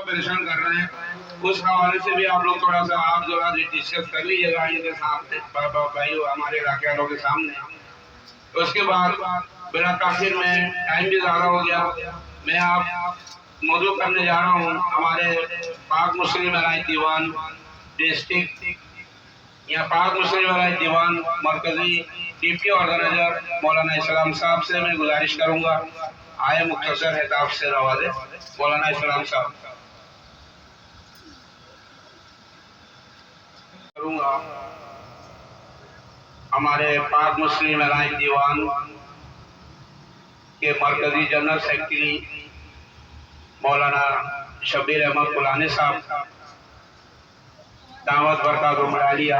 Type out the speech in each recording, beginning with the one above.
परेशान कर रहे हैं, उस हवाले से भी आप लोग थोड़ा सा आप जो डिस्कस कर लीजिएगा इनके सामने, भाई हमारे इलाके वालों के सामने। उसके बाद मेरा ताखिर में टाइम भी ज़्यादा हो गया, मैं आप मौजूद करने जा रहा हूँ हमारे पाक मुस्लिम अलाई दीवान डिस्ट्रिक्ट या पाक मुस्लिम अलाई दीवान मरकजी DP ऑर्गेनाइजर मौलाना इस्लाम साहब से मैं गुजारिश करूँगा आए मुख्तसर हिताब से नवाजे। मौलाना इस्लाम साहब करूँगा हमारे पाक मुस्लिम अलाई दीवान के मरकजी जनरल सेक्रेटरी मौलाना शबीर अहमद कुलानी साहब दावत बरकत उमरालिया।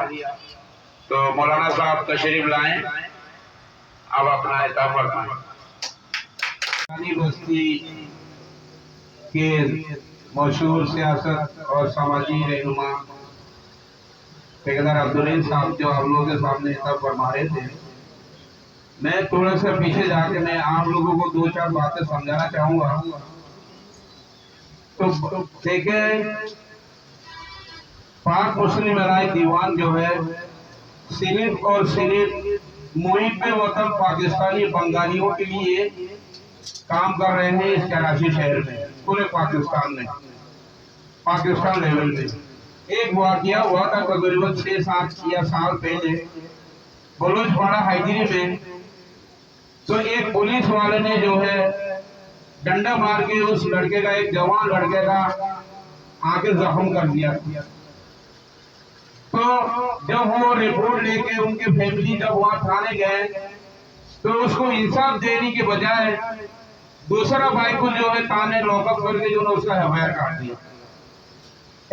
तो मौलाना साहब तशरीफ लाएं, अब अपना हिताब फरमाएं। बस्ती के मशहूर सियासत और समाजी रहनुमा ठेकेदार अब्दुल साहब जो हम लोगों के सामने हिताब फरमा रहे थे, मैं थोड़ा सा पीछे जाके मैं आप लोगों को दो चार बातें समझाना चाहूंगा। तो देखें, पाक मुस्लिम अलाई दीवान जो है सिर्फ और सिर्फ मुहिब वतन पाकिस्तानी बंगालियों के लिए काम कर रहे हैं इस कराची शहर में, पूरे पाकिस्तान में, पाकिस्तान लेवल में। एक वाकया हुआ था तकरीबन 6-7 साल पहले बलोचपाड़ा हाइदरी में। तो एक पुलिस वाले ने जो है डंडा मार के उस लड़के का, एक जवान लड़के का आगे जख्म कर दिया। तो जब वो रिपोर्ट लेके उनके फैमिली जब वहां थाने गए तो उसको इंसाफ देने के बजाय दूसरा भाई को जो है थाने लॉकअप करके जो है उसका FIR काट दिया।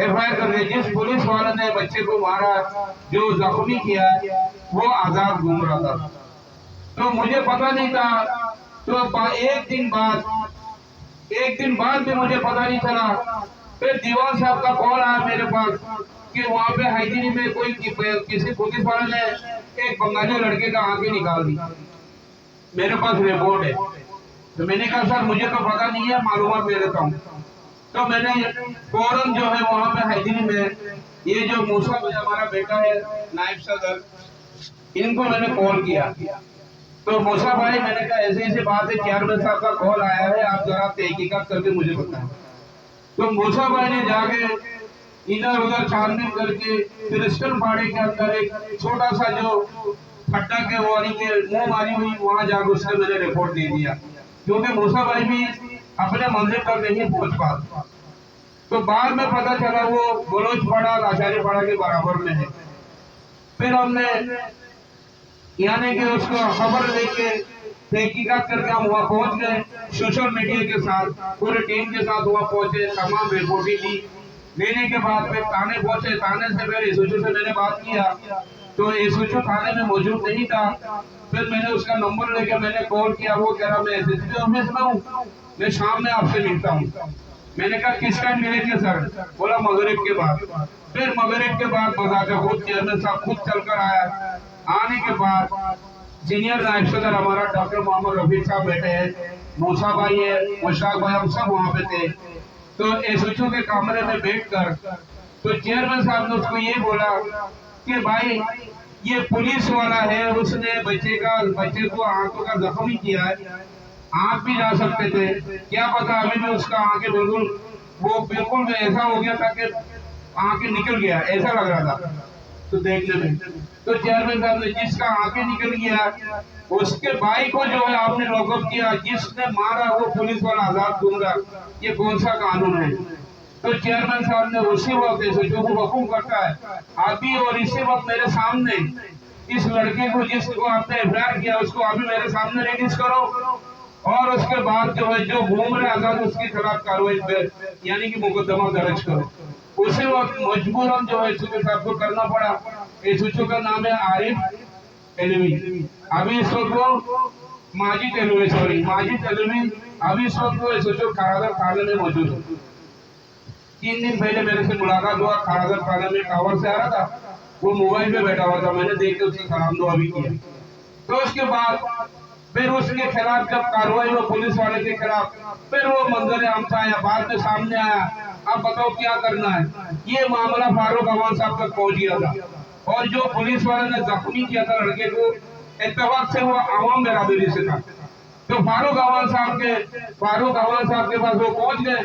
FIR कर दिया। जिस पुलिस वाले ने बच्चे को मारा, जो जख्मी किया, वो आजाद घूम रहा था। तो मुझे पता नहीं था। तो एक दिन बाद भी मुझे पता नहीं चला। फिर दीवान साहब का कॉल आया मेरे पास कि वहाँ पे हाइदरी में कोई किसी पुलिस वाले ने एक बंगाली लड़के का आंखें निकाल दी। मेरे पास रिपोर्ट है। तो मैंने कहा सर मुझे तो पता नहीं है, मालूमात दे देता हूँ। तो मैंने फौरन जो है वहाँ पे हाइदरी में ये जो मूसा भाई हमारा बेटा है नायब सदर, इनको मैंने कॉल किया। तो मूसा भाई मैंने कहा ऐसे ऐसी बात है, चेयरमैन साहब का कॉल आया है, आप जरा तहकीकात करके मुझे बताएं। तो मूसा भाई ने जाके इधर उधर छानबीन करके क्रिस्टल पाड़े के अंदर एक छोटा सा जो खड्डा के वाली के मुंह मारी हुई, वहां जाकर उसने मैंने रिपोर्ट दे दिया, क्योंकि मूसा भाई भी अपने मंजिल पर नहीं पहुंच पाता। तो बाद में पता चला वो बलोचपाड़ा लाचारीपाड़ा के बराबर में है। फिर हमने यानी कि उसको खबर लेके तहकीकात करके हम वहाँ पहुंच गए, सोशल मीडिया के साथ पूरे टीम के साथ वहाँ पहुंचे, तमाम रिपोर्टें दी। लेने के बाद फिर थाने पहुंचे। थाने से पहले SHO से मैंने बात किया, तो SHO थाने में मौजूद नहीं था। फिर मैंने उसका नंबर लेके मैंने कॉल किया। वो कह रहा मैं SSP ऑफिस में हूँ, मैं शाम में आपसे मिलता हूँ। मैंने कहा किस टाइम मिलेंगे सर? बोला मगरिब के बाद। फिर मगरिब के बाद बजाकर खुद चेयरमैन साहब खुद चलकर आया। आने के बाद सीनियर नायब सदर हमारा डॉक्टर मोहम्मद रफीक साहब बैठे हैं, मूसा भाई है, मुशताक भाई, हम सब वहाँ पे थे। तो SHO के कमरे में बैठकर तो चेयरमैन साहब ने उसको ये बोला कि भाई ये पुलिस वाला है, उसने बच्चे को आंखों का जख्म किया है, आप भी जा सकते थे, क्या पता अभी भी उसका आंखें बिल्कुल ऐसा हो गया था कि आंखें निकल गया, ऐसा लग रहा था तो देखने में। तो चेयरमैन साहब ने जिसका आंखें निकल गया उसके भाई को जो है आपने लॉकअप किया, जिसने मारा वो पुलिस वाला आजाद दूंगा, ये कौन सा कानून है? तो चेयरमैन साहब ने उसी वक्त SHO को हुक्म करता है, अभी और इसी वक्त मेरे सामने इस लड़के को जिसको आपने FIR किया उसको अभी मेरे सामने रिलीज करो, और उसके बाद जो है जो घूम रहे आजाद उसके खिलाफ कार्रवाई यानी कि मुकदमा दर्ज करो। उसी वक्त मजबूरन जो है SHO साहब को करना पड़ा। इस बच्चों का नाम है आरिफ एलवी। अभी इस वक्त वो माजिद एलवी, सॉरी माजिद एलवी, अभी इस वक्त वो इस बच्चों कारागार थाने में मौजूद है। 3 दिन पहले मेरे से मुलाकात हुआ, कारागार थाने में टावर से आ रहा था, वो मोबाइल पे बैठा हुआ था, मैंने देख के उससे सलाम दुआ भी किया। तो उसके बाद फिर उसके खिलाफ जब कार्रवाई हुई पुलिस वाले के खिलाफ, फिर वो मंजर आम था या बाद में सामने आया, अब बताओ क्या करना है। ये मामला फारूक अवान साहब तक पहुंच गया था, और जो पुलिस वाले ने जख्मी किया था लड़के को, इत्तेफाक से वो आवाम बरादरी से था। तो फारूक अवान साहब के पास वो पहुंच गए,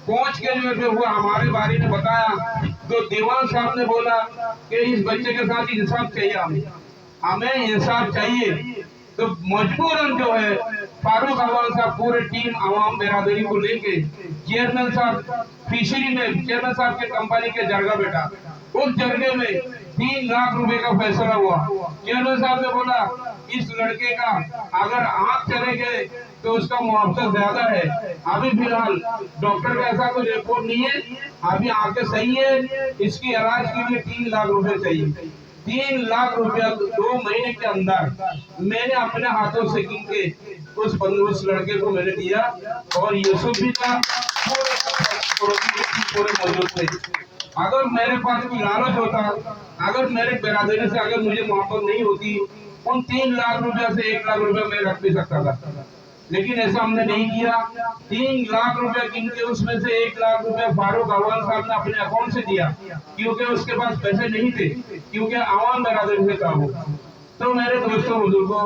पहुंच के जो है वो हमारे बारे में बताया। तो दीवान साहब ने बोला कि इस बच्चे के साथ इंसाफ चाहिए, हमें इंसाफ चाहिए। तो मजबूरन जो है फारूक अवान साहब पूरे टीम आवाम बिरादरी को लेके चेयरमैन साहब फिशरी में, चेयरमैन साहब के कंपनी के जरगा बेटा, उस जरगे में 3 लाख रुपए का फैसला हुआ। चेयरमैन साहब ने बोला इस लड़के का अगर आंख चले गए तो उसका मुआवजा ज्यादा है। अभी फिलहाल डॉक्टर का ऐसा कोई रिपोर्ट नहीं है, अभी आंखें सही है, इसकी इलाज के लिए 3 लाख रुपए चाहिए। 3 लाख रुपया 2 महीने के अंदर मैंने अपने हाथों से गिन के उस लड़के को मैंने दिया, और यूसुफ भी था, पूरे मौजूद थे। अगर मेरे पास कोई लालच होता, अगर मेरे बिरादरी से अगर मुझे मोहब्बत नहीं होती, उन 3 लाख रुपया से 1 लाख रुपया मैं रख भी सकता था, लेकिन ऐसा हमने नहीं किया। 3 लाख रुपया गिन के उसमें से 1 लाख रुपया फारूक अवान साहब ने अपने अकाउंट से दिया, क्योंकि उसके पास पैसे नहीं थे, क्योंकि आवाम बरादरी से था वो। तो मेरे दोस्तों बुजुर्गों,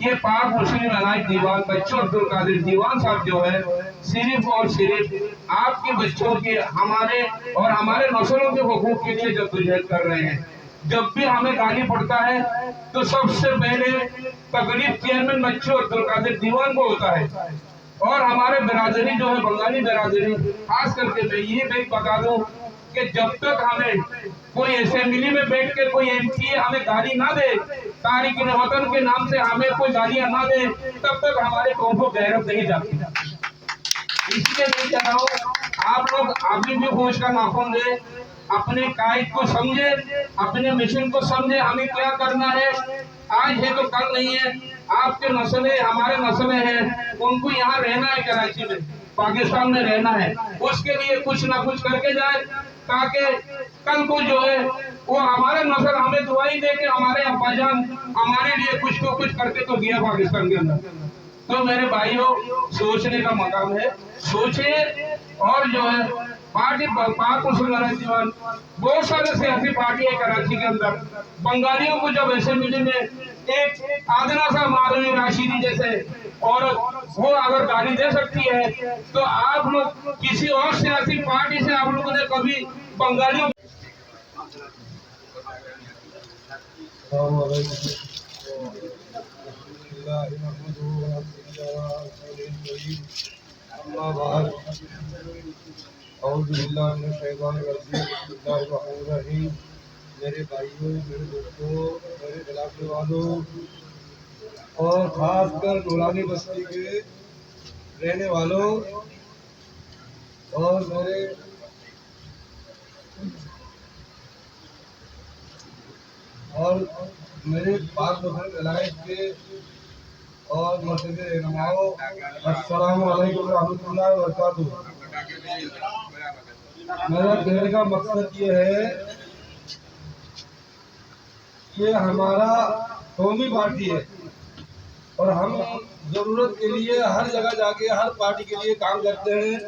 ये पाक मुस्लिम अनाज दीवान बच्चों अब्दुल कादिर दीवान साहब जो है सिर्फ और सिर्फ आपके बच्चों के, हमारे और हमारे नस्लों के हुकूक के लिए जद्दोजहद कर रहे हैं। जब भी हमें गाली पड़ता है तो सबसे पहले तकलीफ चेयरमैन बच्चों अब्दुल कादिर दीवान को होता है। और हमारे बिरादरी जो है बंगाली बिरादरी, खास करके मैं ये भी बता दूं कि जब तक हमें कोई असेंबली में बैठ के कोई एमपी हमें गाली ना दे, तारिक वतन के नाम से हमें कोई गालियां ना दे, तब तक हमारे कौम को गैरत नहीं जाती। इसलिए मैं कह रहा हूँ आप लोग अभी भी होश का नाखून दे, अपने कायद को समझे, अपने मिशन को समझे, हमें क्या करना है। आज है तो कल नहीं है। आपके नस्लें हमारे नस्लें हैं, उनको यहाँ रहना है, कराची में पाकिस्तान में रहना है, उसके लिए कुछ ना कुछ करके जाए, ताकि कल को जो है वो हमारे नस्ल हमें दुआई दे के हमारे अब्बाजान हमारे लिए कुछ तो कुछ करके तो दिया पाकिस्तान के अंदर। तो मेरे भाइयों, सोचने का मकाम है, सोचिए। और जो है पार्टी पाक मुसलमान, बहुत सारे सियासी पार्टी है कराची के अंदर। बंगालियों को जब असेंबली में एक आदना सा माधवी राशिदी जैसे औरत वो अगर गाली दे सकती है, तो आप लोग किसी और सियासी पार्टी से आप लोगों ने कभी बंगालियों मेरे भाइयों, मेरे दोस्तों, मेरे इलाके वालों और खासकर नूरानी बस्ती के रहने वालों और मेरे पाक मुस्लिम अलायंस के और मस्जिद रहनुमाओं, अस्सलामु अलैकुम रहमतुल्लाहि व बरकातुहू। मेरा कहने का मकसद ये है कि हमारा कौमी पार्टी है और हम जरूरत के लिए हर जगह जाके हर पार्टी के लिए काम करते हैं,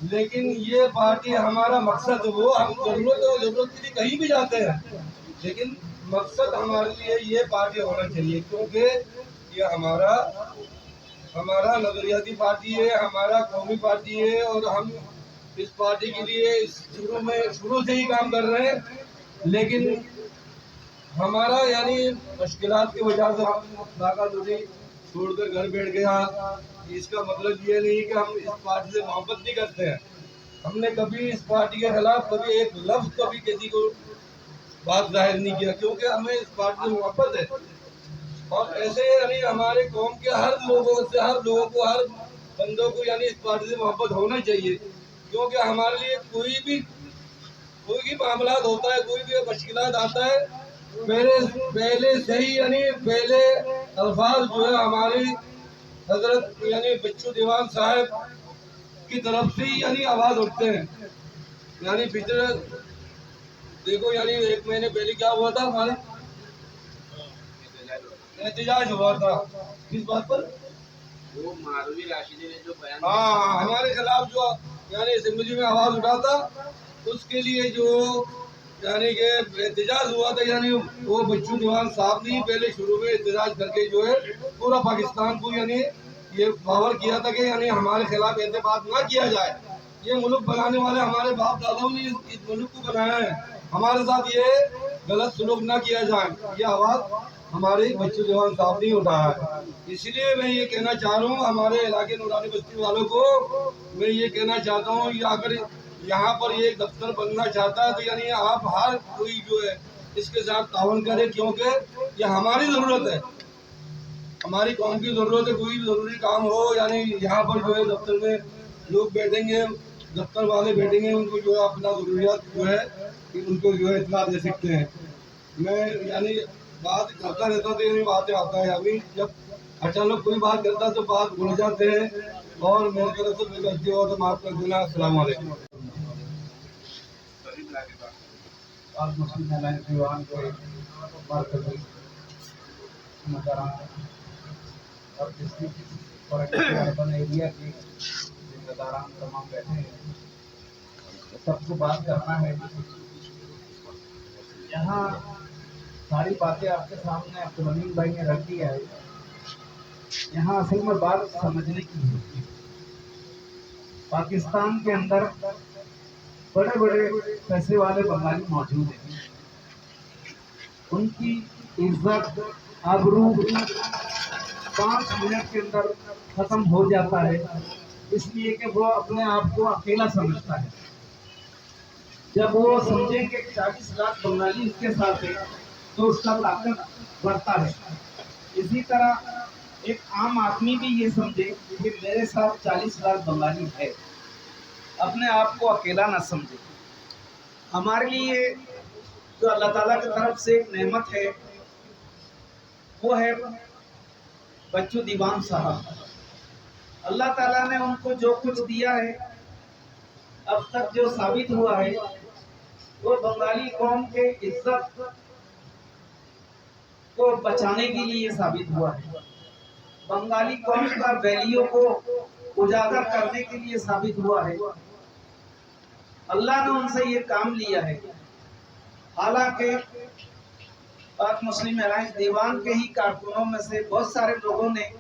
लेकिन ये पार्टी हमारा मकसद वो, हम जरूरत के लिए कहीं भी जाते हैं, लेकिन मकसद हमारे लिए ये पार्टी होना चाहिए, क्योंकि ये हमारा नजरियाती पार्टी है, हमारा कौमी पार्टी है, और हम इस पार्टी के लिए शुरू से ही काम कर रहे हैं। लेकिन हमारा यानी मुश्किलात की वजह से हम नाकादुरी छोड़कर घर बैठ गया, इसका मतलब ये नहीं कि हम इस पार्टी से मोहब्बत नहीं करते हैं। हमने कभी इस पार्टी के खिलाफ कभी एक लफ्ज कभी किसी को बात जाहिर नहीं किया, क्योंकि हमें इस पार्टी से मोहब्बत है। और ऐसे यानी हमारे कौम के हर लोगों को हर बंदों को यानी इस पार्टी से मोहब्बत होना चाहिए, क्योंकि हमारे लिए कोई भी मामला होता है, कोई भी मुश्किलात आता है, पहले से ही यानी पहले अल्फाज जो है हमारी हजरत यानी बच्चू दीवान साहब की तरफ से ही यानी आवाज उठते हैं। यानी पिछले देखो यानी 1 महीने पहले क्या हुआ था, हमारे एहतजाज हुआ था किस बात पर, वो मालवी राशिदी ने जो बयान हाँ हमारे खिलाफ जो यानी असेंबली में आवाज उठा था, उसके लिए जो यानी कि एहतजाज हुआ था, यानी वो बच्चू दीवान साहब ने पहले शुरू में एहतजाज करके जो है पूरा पाकिस्तान को यानी ये पावर किया था कि यानी हमारे खिलाफ ऐसे बात ना किया जाए। ये मुल्क बनाने वाले हमारे बाप दादाओं ने इस मुल्क को बनाया है, हमारे साथ ये गलत सलूक ना किया जाए। ये आवाज हमारे बच्चू दीवान साहब ने उठाया है। इसलिए मैं ये कहना चाह रहा हूँ हमारे इलाके नूरानी बस्ती वालों को, मैं ये कहना चाहता हूँ ये अगर यहाँ पर ये दफ्तर बनना चाहता है तो यानी आप हर कोई जो है इसके साथ तावन करे, क्योंकि ये हमारी ज़रूरत है, हमारी कौम की ज़रूरत है। कोई भी ज़रूरी काम हो यानी यहाँ पर जो है दफ्तर में लोग बैठेंगे, दफ्तर वाले बैठेंगे, उनको जो है अपना ज़रूरियात जो है कि उनको जो है इतना दे सकते हैं। मैं यानी बात करता रहता तो ये बातें आता है, अभी जब अचानक कोई बात करता तो बात भूल जाते हैं, और मेरी तरफ से कोई गलती हो तो माफ़ कर देना। अस्सलाम वालेकुम। और मुस्लिम अलायंस दीवान के मरकज़ी मुदारान और डिस्ट्रिक्ट और अर्बन एरिया के जिम्मेदारान तमाम बैठे हैं, सबको बात करना है। यहाँ सारी बातें आपके सामने अब्दुल अमीन भाई ने रख दिया है। यहाँ असल में बात समझने की है। पाकिस्तान के अंदर बड़े बड़े पैसे वाले बंगाली मौजूद हैं, उनकी इज्जत आबरू 5 मिनट के अंदर खत्म हो जाता है, इसलिए कि वो अपने आप को अकेला समझता है। जब वो समझे कि 40 लाख बंगाली उसके साथ है तो उसका ताकत बढ़ता है। इसी तरह एक आम आदमी भी ये समझे कि मेरे साथ 40 लाख बंगाली है, अपने आप को अकेला ना समझे। हमारे लिए जो अल्लाह ताला की तरफ से एक नेमत है वो है बच्चू दीवान साहब। अल्लाह ताला ने उनको जो कुछ दिया है अब तक जो साबित हुआ है वो बंगाली कौम के इज्जत को बचाने के लिए साबित हुआ है, बंगाली कौम का वैल्यू को उजागर करने के लिए साबित हुआ है। अल्लाह ने उनसे ये काम लिया है। हालांकि पाक मुस्लिम अलायंस दीवान के ही कारकुनों में से बहुत सारे लोगों ने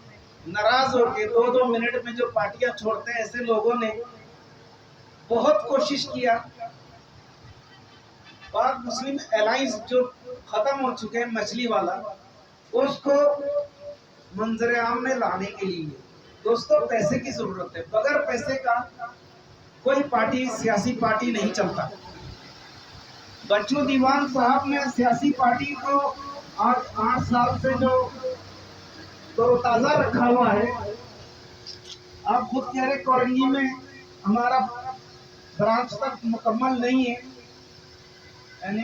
नाराज होकर 2-2 मिनट में जो पार्टियां छोड़ते हैं, ऐसे लोगों ने बहुत कोशिश किया पाक मुस्लिम अलायंस जो खत्म हो चुके हैं मछली वाला, उसको मंजर आम में लाने के लिए। दोस्तों, पैसे की जरूरत है, बगैर पैसे का कोई पार्टी सियासी पार्टी नहीं चलता। बच्चू दीवान साहब ने सियासी पार्टी को 8 साल से जो तरोताजा रखा हुआ है। आप खुद कह रहे कोरंगी में हमारा ब्रांच तक मुकम्मल नहीं है, यानी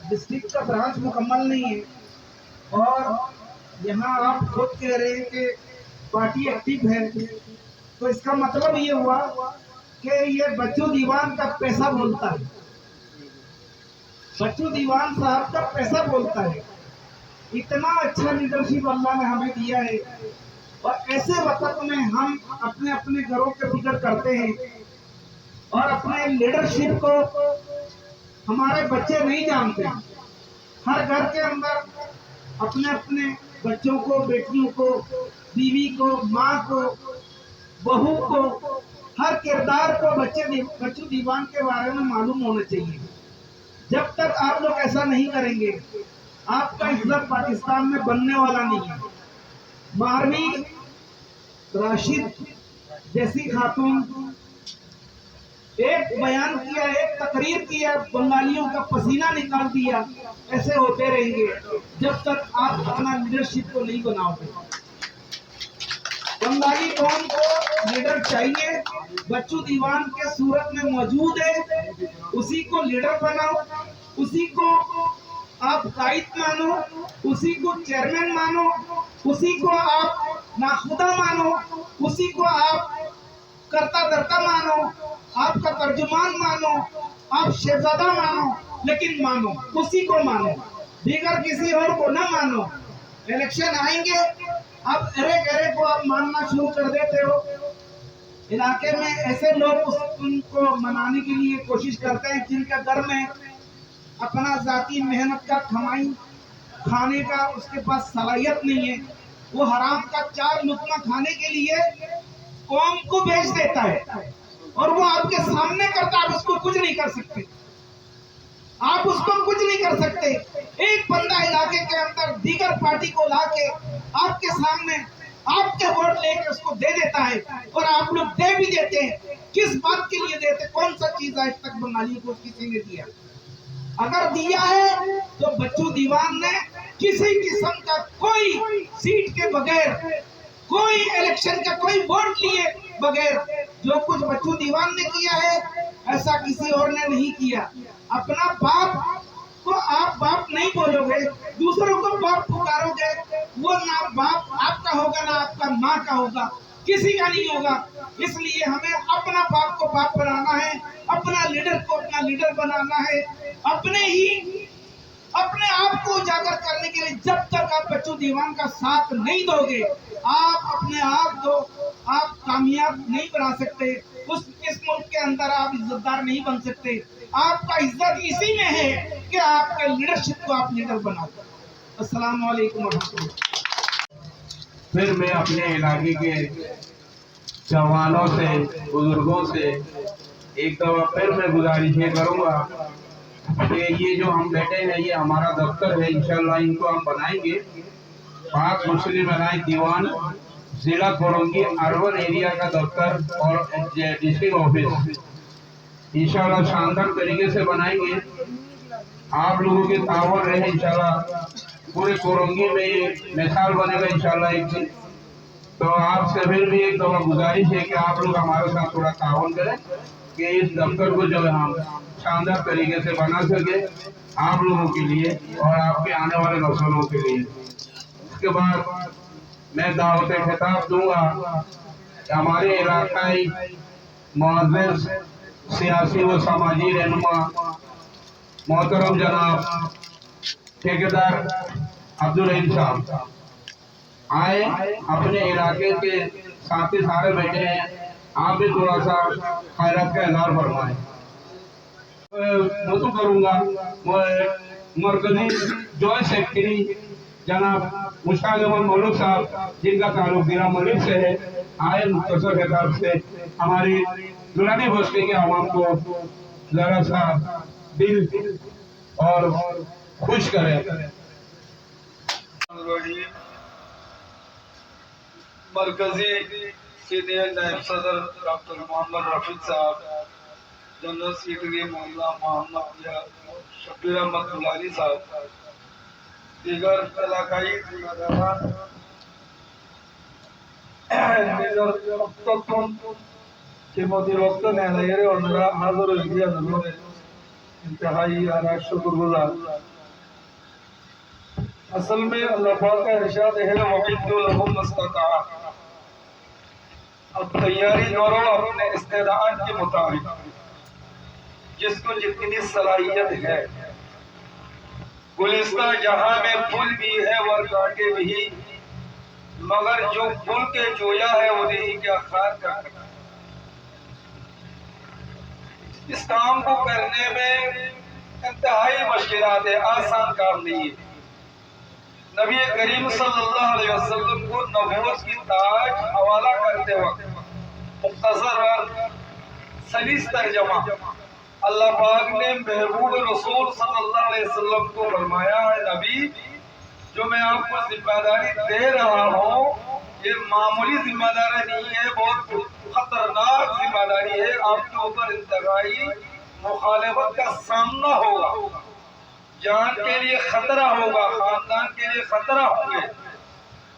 डिस्ट्रिक्ट का ब्रांच मुकम्मल नहीं है, और यहाँ आप खुद कह रहे हैं कि पार्टी एक्टिव है, तो इसका मतलब ये हुआ कि ये बच्चू दीवान का पैसा बोलता है, बच्चू दीवान साहब का पैसा बोलता है। इतना अच्छा लीडरशिप अल्लाह ने हमें दिया है, और ऐसे वक्त में हम अपने अपने घरों के फिक्र करते हैं, और अपने लीडरशिप को हमारे बच्चे नहीं जानते। हर घर के अंदर अपने अपने बच्चों को, बेटियों को, बीवी को, माँ को, बहू को, हर किरदार को बच्चू दीवान के बारे में मालूम होना चाहिए। जब तक आप लोग ऐसा नहीं करेंगे, आपका इज्जत पाकिस्तान में बनने वाला नहीं है। मारवी राशिद जैसी खातून एक बयान किया, एक तकरीर किया, बंगालियों का पसीना निकाल दिया। ऐसे होते रहेंगे जब तक आप अपना लीडरशिप को नहीं बनाओगे। बंगाली कौम को लीडर चाहिए, बच्चू दीवान के सूरत में मौजूद है, उसी को लीडर बनाओ, उसी को आप कायद मानो, उसी को चेयरमैन मानो, उसी को आप नाखुदा मानो, उसी को आप करता धरता मानो, आपका तर्जुमान मानो, आप शहजादा मानो, लेकिन मानो, उसी को मानो, दीगर किसी और को न मानो। इलेक्शन आएंगे, आप अरे को आप मानना शुरू कर देते हो। इलाके में ऐसे लोग उनको मनाने के लिए कोशिश करते हैं जिनका घर में अपना जाती मेहनत का कमाई खाने का उसके पास सलाहियत नहीं है, वो हराम का 4 लुकमा खाने के लिए कौम को बेच देता है और वो आपके सामने करता है, आप उसको कुछ नहीं कर सकते, आप उसको कुछ नहीं कर सकते। एक बंदा इलाके के अंदर दीगर पार्टी को लाके आपके सामने आपके वोट लेके उसको दे देता है और आप लोग दे भी देते हैं। किस बात के लिए देते? कौन सा चीज आज तक बंगाली को किसी ने दिया? अगर दिया है तो बच्चू दीवान ने किसी किस्म का कोई सीट के बगैर, कोई इलेक्शन का कोई वोट लिए बगैर, जो कुछ बच्चू दीवान ने किया है ऐसा किसी और ने नहीं किया। अपना बाप को आप बाप नहीं बोलोगे, दूसरों को बाप पुकारोगे, वो ना बाप आपका होगा ना आपका माँ का होगा, किसी का नहीं होगा। इसलिए हमें अपना बाप को बाप बनाना है, अपना लीडर को अपना लीडर बनाना है, अपने आप को उजागर करने के लिए जब तक आप बच्चू दीवान का साथ नहीं दोगे, आप अपने आप को आप कामयाब नहीं बना सकते। इस मुल्क के अंदर आप इज्जतदार नहीं बन सकते। आपका इज्जत इसी में है कि आपके लीडरशिप को आप लीडर बनाओ। अस्सलाम वालेकुम वरहमतुल्लाह। फिर मैं अपने इलाके के जवानों से, बुजुर्गों से एक दफा फिर मैं गुजारिश ये करूँगा कि ये जो हम बैठे हैं ये हमारा दफ्तर है, इंशाल्लाह इनको हम बनाएंगे पाक मुस्लिम अलाई दीवान जिला कोरंगी अर्बन एरिया का दफ्तर और डिस्ट्रिक्ट ऑफिस इंशाल्लाह शानदार तरीके से बनाएंगे। आप लोगों के तावन रहे इंशाल्लाह, पूरे कोरंगी में ये मिसाल बनेगा इंशाल्लाह एक दिन। तो आपसे फिर भी एक दफा गुजारिश है कि आप लोग हमारे साथ थोड़ा तावन करें कि इस दफ्तर को जो है हम शानदार तरीके से बना सके आप लोगों के लिए और आपके आने वाले नस्लों के लिए। उसके बाद मैं दावत खिताब दूंगा कि हमारे इलाकाई मुअज़्ज़िज़ सियासी व समाजी रहनुमा मोहतरम जनाब ठेकेदार अब्दुल रहीम साहब आए, अपने इलाके के साथी सारे बैठे हैं, आप भी थोड़ा सा खैरात का इज़हार फरमाएं। मैं तो करूँगा मरकजी जॉइंट सेक्रेटरी जनाब मुश्ताक अहमद मौलूद साहब जिनका ताल्लुक जिला मलिक से है, आए मुख्तसर खिताब से हमारी दुरानी बस्ती के आवाम को जरा सा दिल और खुश करें। मरकजी सीनियर नायब सदर डॉक्टर मोहम्मद रफीक साहब, जनरल सेक्रेटरी मोहल्ला मोहम्मद शब्बीर अहमद मुलानी साहब, दीगर इलाकाई कीमती वक्त नहरे और हाजिर इंतहाई आराज शुक्रगुजार। असल में अल्लाह पाक का इरशाद है वक़िद्दुलहुम मस्तताअ, अब तैयारी करो अपने इस्तेदाद के मुताबिक, जिसको जितनी सलाहियत है। गुलिस्तां जहां में फूल भी है वर काटे भी, मगर जो फूल के जोया है वो नहीं क्या खार कर सकता। इस काम को करने में इंतहाई मुश्किलात है, आसान काम नहीं है। नबी करीम सल्लल्लाहु अलैहि वसल्लम को नबूवत की ताज हवाला करते वक्त मुख्तसर और सलीस तर्जमा अल्लाह पाक ने महबूब रसूल सल्लल्लाहु अलैहि वसल्लम को फरमाया है, नबी जो मैं आपको जिम्मेदारी दे रहा हूँ ये मामूली जिम्मेदारी नहीं है, बहुत खतरनाक जिम्मेदारी है। आपके ऊपर इंतहाई मुखालिफत का सामना होगा, जान के लिए खतरा होगा, खानदान के लिए खतरा होंगे,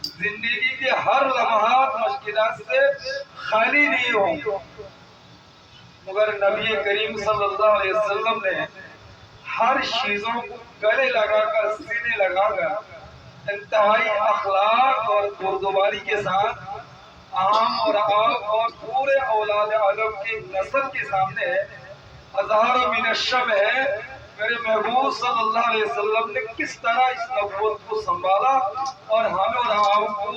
जिंदगी के हर लम्हात मुश्किलात से खाली नहीं होंगे। मगर नबी करीम सल्लल्लाहु अलैहि वसल्लम ने ہر چیزوں کو گلے لگا کر سینے لگا کر انتہائی اخلاق اور بردباری کے ساتھ عام اور آپ اور پورے اولاد آدم کی نسل کے سامنے اظہار من الشب ہے میرے محبوب صلی اللہ علیہ وسلم نے کس طرح اس نبوت کو سنبھالا اور ہمیں اور آپ کو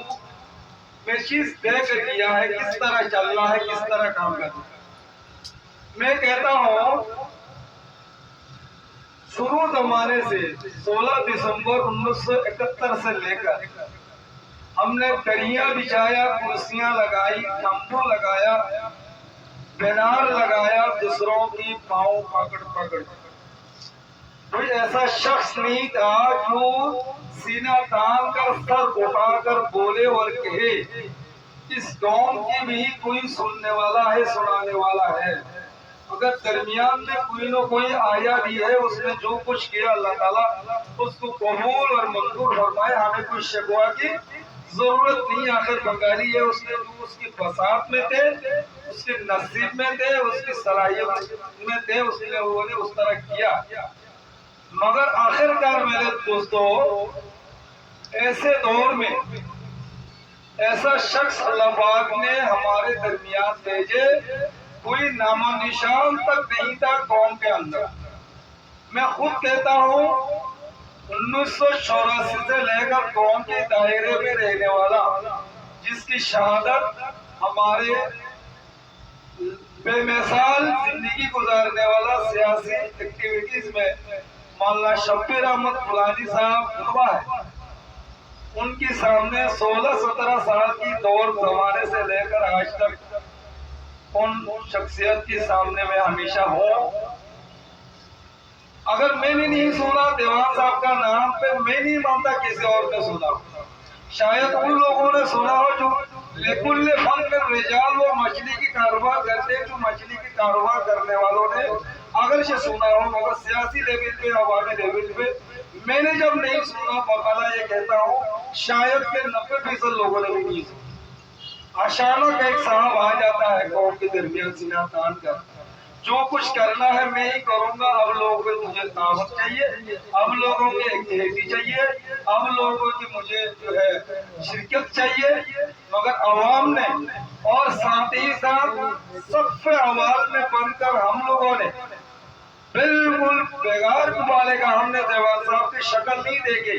میں چیز دے کر کیا ہے، کس طرح چلنا ہے، کس طرح کام کرنا ہے۔ میں کہتا ہوں شروع زمانے سے 16 دسمبر 1971 سے لے کر ہم نے دریا بچھایا، کرسیاں لگائی، تمبو لگایا، بینار لگایا، دوسروں کی پاؤں پکڑ پکڑ۔ کوئی ایسا شخص نہیں تھا جو سینہ تان کر سر اٹھا کر بولے اور کہے اس قوم کی بھی کوئی سننے والا ہے، سنانے والا ہے۔ اگر درمیان میں کوئی نہ کوئی آیا بھی ہے، اس نے جو کچھ کیا اللہ تعالیٰ اس کو قبول اور منظور فرمائے، ہمیں کوئی شکوہ کی ضرورت نہیں۔ آخر بنگالی ہے، اس نے جو اس کی بساط میں تھے، اس کے نصیب میں تھے، اس کی صلاحیت میں تھے، اس نے وہ نے اس طرح کیا۔ مگر آخر کار میرے دوستو ایسے دور میں ایسا شخص اللہ پاک نے ہمارے درمیان بھیجے، کوئی نام و نشان تک نہیں تھا قوم کے اندر۔ میں خود کہتا ہوں 1984 سے لے کر قوم کے دائرے میں رہنے والا، جس کی شہادت ہمارے بے مثال زندگی گزارنے والا سیاسی ایکٹیویٹیز میں مولانا شبیر احمد فلانی صاحب گواہ ہے۔ ان کی سامنے 16-17 سال کی دور زمانے سے لے کر آج تک ان شخصیت کے سامنے میں ہمیشہ ہوں۔ اگر میں نے نہیں سنا دیوان صاحب کا نام، پھر میں نہیں مانتا کسی اور نے سنا۔ شاید ان لوگوں نے سنا ہو جو لکل فن رجال، وہ مچھلی کی کاروبار کرتے، جو مچھلی کی کاروبار کرنے والوں نے اگرچہ سنا ہو، مگر سیاسی لیول پہ، عوامی لیول پہ میں نے جب نہیں سنا، بقالا یہ کہتا ہوں شاید کہ 90% لوگوں نے بھی نہیں سنا۔ اچانک ایک صاحب آ جاتا ہے قوم کے درمیان سینہ تان کر، جو کچھ کرنا ہے میں ہی کروں گا، اب لوگوں کو مجھے دعوت چاہیے، اب لوگوں کی اکتیتی چاہیے، اب لوگوں کی مجھے جو ہے شرکت چاہیے۔ مگر عوام نے اور ساتھ ہی ساتھ صف اول میں بن کر ہم لوگوں نے بالکل بغیر مبالغے کا ہم نے دیوان صاحب کی شکل نہیں دیکھی۔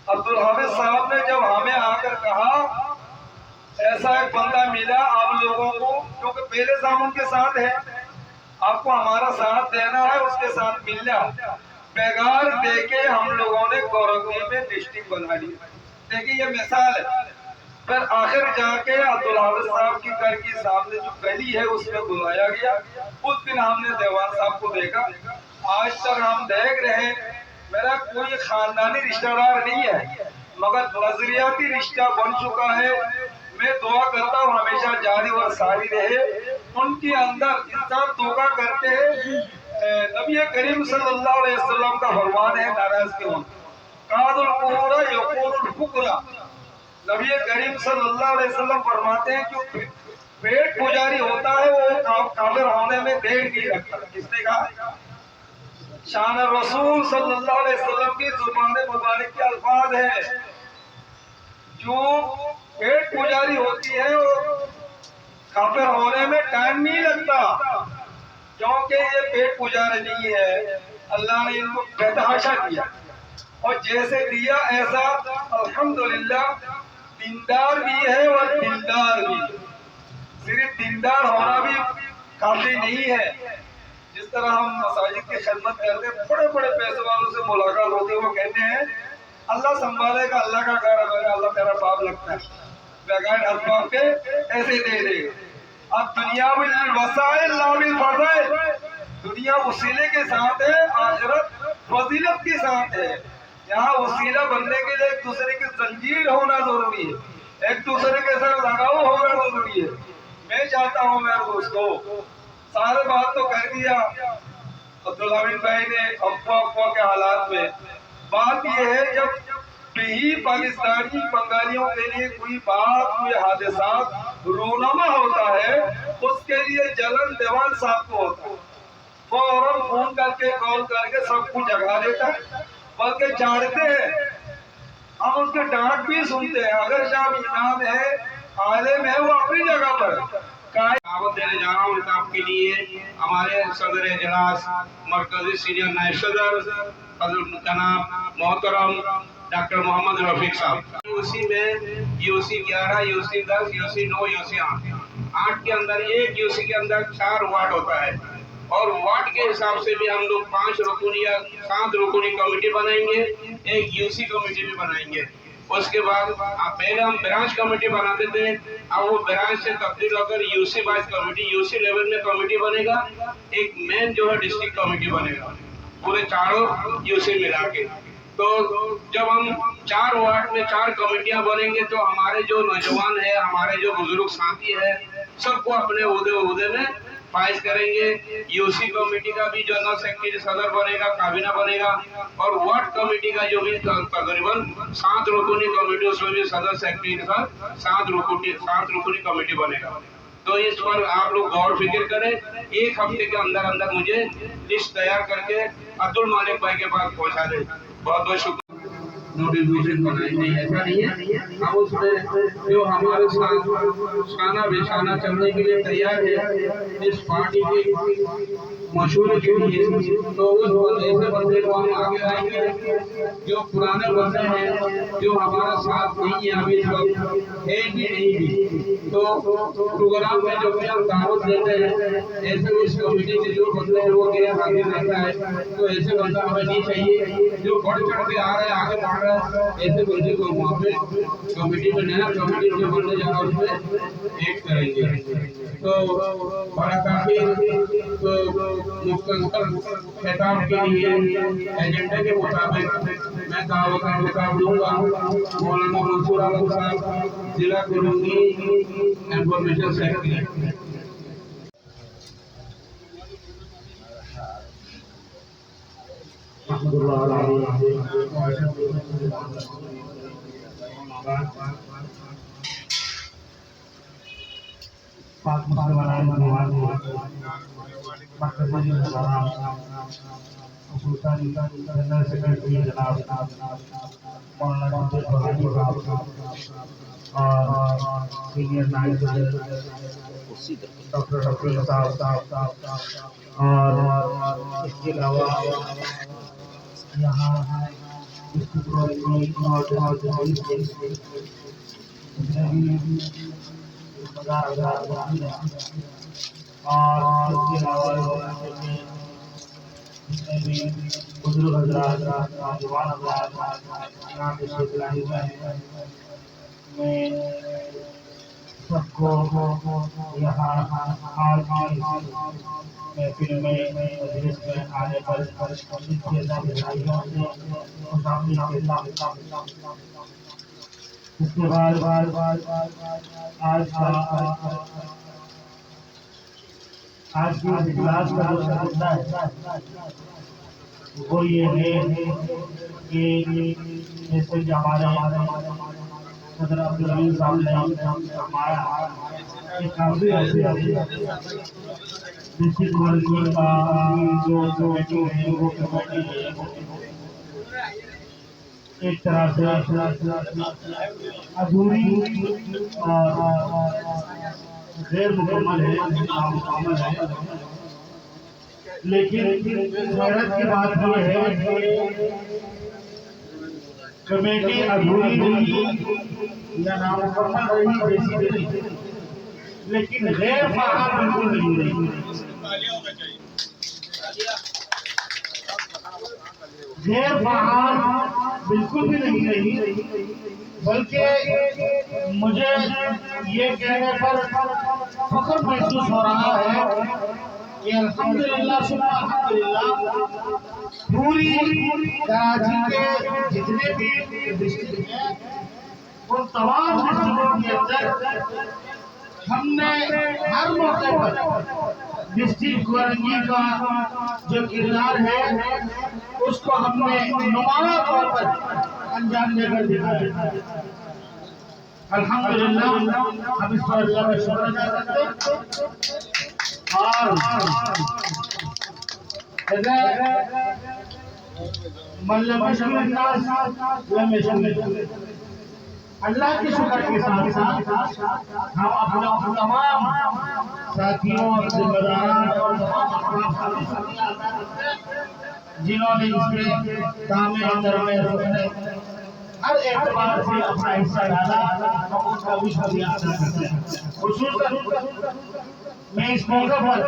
عبدالحافظ صاحب نے جب ہمیں آ کر کہا ایسا ایک بندہ ملا آپ لوگوں کو، کیونکہ پہلے صاحب ان کے ساتھ ہے، آپ کو ہمارا ساتھ دینا ہے، اس کے ساتھ ملنا، بغیر دیکھے ہم لوگوں نے گورکھپور میں ڈسٹرکٹ بنا لی۔ دیکھیے یہ مثال ہے۔ پھر آخر جا کے عبدالحافظ صاحب کی گھر کی سامنے جو گلی ہے اس میں بلایا گیا۔ اس دن ہم نے دیوان صاحب کو دیکھا۔ آج تک ہم دیکھ رہے ہیں، میرا کوئی خاندانی رشتہ دار نہیں ہے، مگر نظریاتی رشتہ بن چکا ہے۔ میں دعا کرتا ہوں ہمیشہ جاری اور ساری رہے۔ ان کے اندر انسان دھوکہ کرتے ہیں۔ نبی کریم صلی اللہ علیہ وسلم کا فرمان ہے، ناراض کیوں قاد القبور یقول الفقرا۔ نبی کریم صلی اللہ علیہ وسلم فرماتے ہیں جو پیٹ پجاری ہوتا ہے وہ کافر ہونے میں دیر نہیں لگتا۔ کس نے کہا؟ شان رسول صلی اللہ علیہ وسلم کی زبان مبارک کے الفاظ ہیں، جو پیٹ پجاری ہوتی ہے وہ کافر ہونے میں ٹائم نہیں لگتا، کیونکہ یہ پیٹ پجاری نہیں ہے، اللہ نے ان کو بتحاشا دیا، اور جیسے دیا ایسا الحمدللہ دیندار بھی ہے اور دلدار بھی۔ صرف دیندار ہونا بھی کافی نہیں ہے۔ جس طرح ہم مساجد کی خدمت کرتے ہیں، بڑے بڑے پیسے والوں سے ملاقات ہوتی ہے، وہ کہتے ہیں اللہ سنبھالے گا، اللہ کا گھر ہے، اللہ میرا باپ لگتا ہے، بغیر اسباب کے ایسے دے دے۔ اب دنیا بالوسائل لا بالفضائل، دنیا وسیلے کے ساتھ ہے، آخرت فضیلت کے ساتھ ہے۔ یہاں وسیلہ بننے کے لیے ایک دوسرے کی زنجیر ہونا ضروری ہے، ایک دوسرے کے ساتھ لگاؤ ہونا ضروری ہے۔ میں چاہتا ہوں میرے دوستو، سارے بات تو کر دیا عبدالحمید بھائی نے افواہ کے حالات میں۔ بات یہ ہے جب بھی پاکستانی بنگالیوں کے لیے کوئی بات، کوئی حادثات رونما ہوتا ہے، اس کے لیے جلن دیوان صاحب کو ہوتا ہے۔ फौरन फोन करके कॉल करके सबको जगा देता है, बल्कि जानते हैं हम उसके डांट भी सुनते हैं। अगर जब इनाम है आलिम है वो अपनी जगह पर दावत देने जा रहा हूँ किताब के लिए हमारे सदर इजलास मरकजी सीनियर नायब सदर जनाब मोहतरम डॉक्टर मोहम्मद रफीक साहब। यूसी में यूसी 11, यूसी 10, यूसी 9, यूसी 8 के अंदर एक यूसी के अंदर 4 वार्ड होता है और वार्ड के हिसाब से भी हम लोग 5 रुकनी या 7 रुकनी कमेटी बनाएंगे, एक यूसी कमेटी भी बनाएंगे। उसके बाद पहले हम ब्रांच कमेटी बनाते थे, अब वो ब्रांच से तब्दील होकर UC wise committee, UC level में कमेटी बनेगा, एक मेन जो है डिस्ट्रिक्ट कमेटी बनेगा, पूरे चारों यूसी मिला के। तो जब हम 4 वार्ड में 4 कमेटियां बनेंगे तो हमारे जो नौजवान है, हमारे जो बुजुर्ग साथी है, सबको अपने ओहदे में फाइज करेंगे। यूसी कमेटी का भी जनरल सेक्रेटरी सदर बनेगा, काबीना बनेगा और वार्ड कमेटी का जो भी तकरीबन 7 रुकनी कमेटी, उसमें भी सदर सेक्रेटरी के साथ 7 रुकनी कमेटी बनेगा। तो इस पर आप लोग गौर फिक्र करें। 1 हफ्ते के अंदर अंदर मुझे लिस्ट तैयार करके अब्दुल मालिक भाई के पास पहुंचा दें। बहुत बहुत शुक्रिया। नोटिफिकेशन बनाई नहीं, ऐसा नहीं है। हम उसमें जो हमारे साथ खाना बिछाना चलने के लिए तैयार है इस पार्टी की मशहूर के लिए, तो उस ऐसे बंदे को हम आगे आएंगे। जो पुराने बंदे हैं जो हमारा साथ नहीं है, अभी इस वक्त है भी नहीं भी, तो प्रोग्राम में जो भी हम दावत देते हैं, ऐसे इस कमेटी के जो बंदे हैं वो गैर हाजिर रहता है, तो ऐसे बंदा हमें नहीं चाहिए। जो बढ़ चढ़ के आ रहे हैं, आगे बढ़ रहे हैं, ऐसे बंदे को वहाँ पे कमेटी में नया कमेटी जो बनने जा रहा है उसमें एक करेंगे। तो बड़ा काफी तो मुख्तसर खिताब के लिए एजेंडे के मुताबिक मैं दावत का खिताब दूंगा। मौलाना मंसूर आलम साहब, जिला कुलूंगी इंफॉर्मेशन सेक्रेटरी। पाक मुसलमान जनरल सेक्रेटरी जनाब मौलाना और सीनियर नायब डॉक्टर रफीक साहब, और इसके अलावा यहाँ बुजुर्ग हजरात, जवान हजरात यहाँ पे मैं सबको यहाँ आज महफिल में मजलिस में आने पर इसके बाद आज की इजलास का जो मुद्दा है वो ये है कि जैसे कि हमारे सदर अब्दुल अजीज साहब ने फरमाया कि काफी ऐसे डिस्ट्रिक्ट वर्किंग का जो कमेटी है वो कमेटी एक तरह से अधूरी और गैर मुकम्मल है, लेकिन हैरत की बात यह है कि कमेटी अधूरी रही या नामुकम्मल रही जैसी रही, लेकिन गैर फाल बिल्कुल नहीं रही। गैर फाल बिल्कुल भी नहीं रही, बल्कि मुझे ये कहने पर फख्र महसूस हो रहा है कि अल्हम्दुलिल्लाह सुब्हान अल्हम्दुलिल्लाह पूरी कराची के जितने भी डिस्ट्रिक्ट हैं उन तमाम डिस्ट्रिक्टों के अंदर हमने हर मौके पर डिस्ट्रिक्ट कोरंगी का जो किरदार है उसको हमने नुमाया तौर पर अंजाम देकर दिखाया। अल्हम्दुलिल्लाह हम इस पर अल्लाह का शुक्र अदा करते हैं। और اللہ کے شکر کے ساتھ ساتھ ہم اپنے تمام ساتھیوں اور ذمہ داران اور جنہوں نے اس میں کام اندر میں ہر اعتبار سے اپنا حصہ ڈالا، ہم ان کا بھی شکریہ ادا کرتے ہیں۔ خصوصاً میں اس موقع پر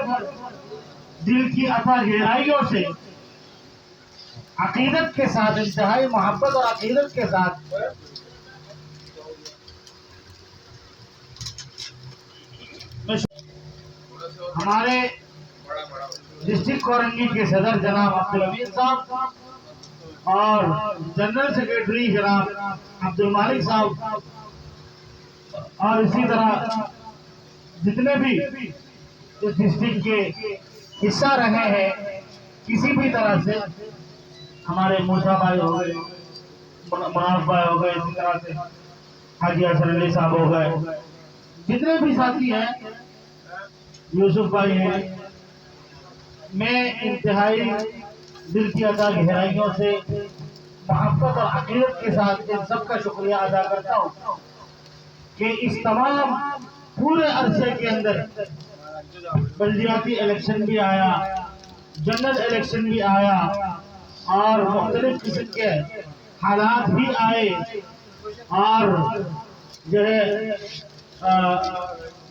دل کی عطا گہرائیوں سے عقیدت کے ساتھ، انتہائی محبت اور عقیدت کے ساتھ ہمارے ڈسٹرکٹ کورنگی کے صدر جناب عبدالحمید صاحب اور جنرل سیکرٹری جناب عبدالمالک صاحب اور اسی طرح جتنے بھی اس ڈسٹرکٹ کے حصہ رہے ہیں کسی بھی طرح سے، ہمارے موسیٰ بھائی ہو گئے، مناف بھائی ہو گئے، اسی طرح سے حاجی حسن علی صاحب ہو گئے، جتنے بھی ساتھی ہیں، یوسف بھائی ہیں، میں انتہائی دل کی عطا گہرائیوں سے محبت اور عقیدت کے ساتھ ان سب کا شکریہ ادا کرتا ہوں کہ اس تمام پورے عرصے کے اندر بلدیاتی الیکشن بھی آیا، جنرل الیکشن بھی آیا اور مختلف قسم کے حالات بھی آئے اور جو ہے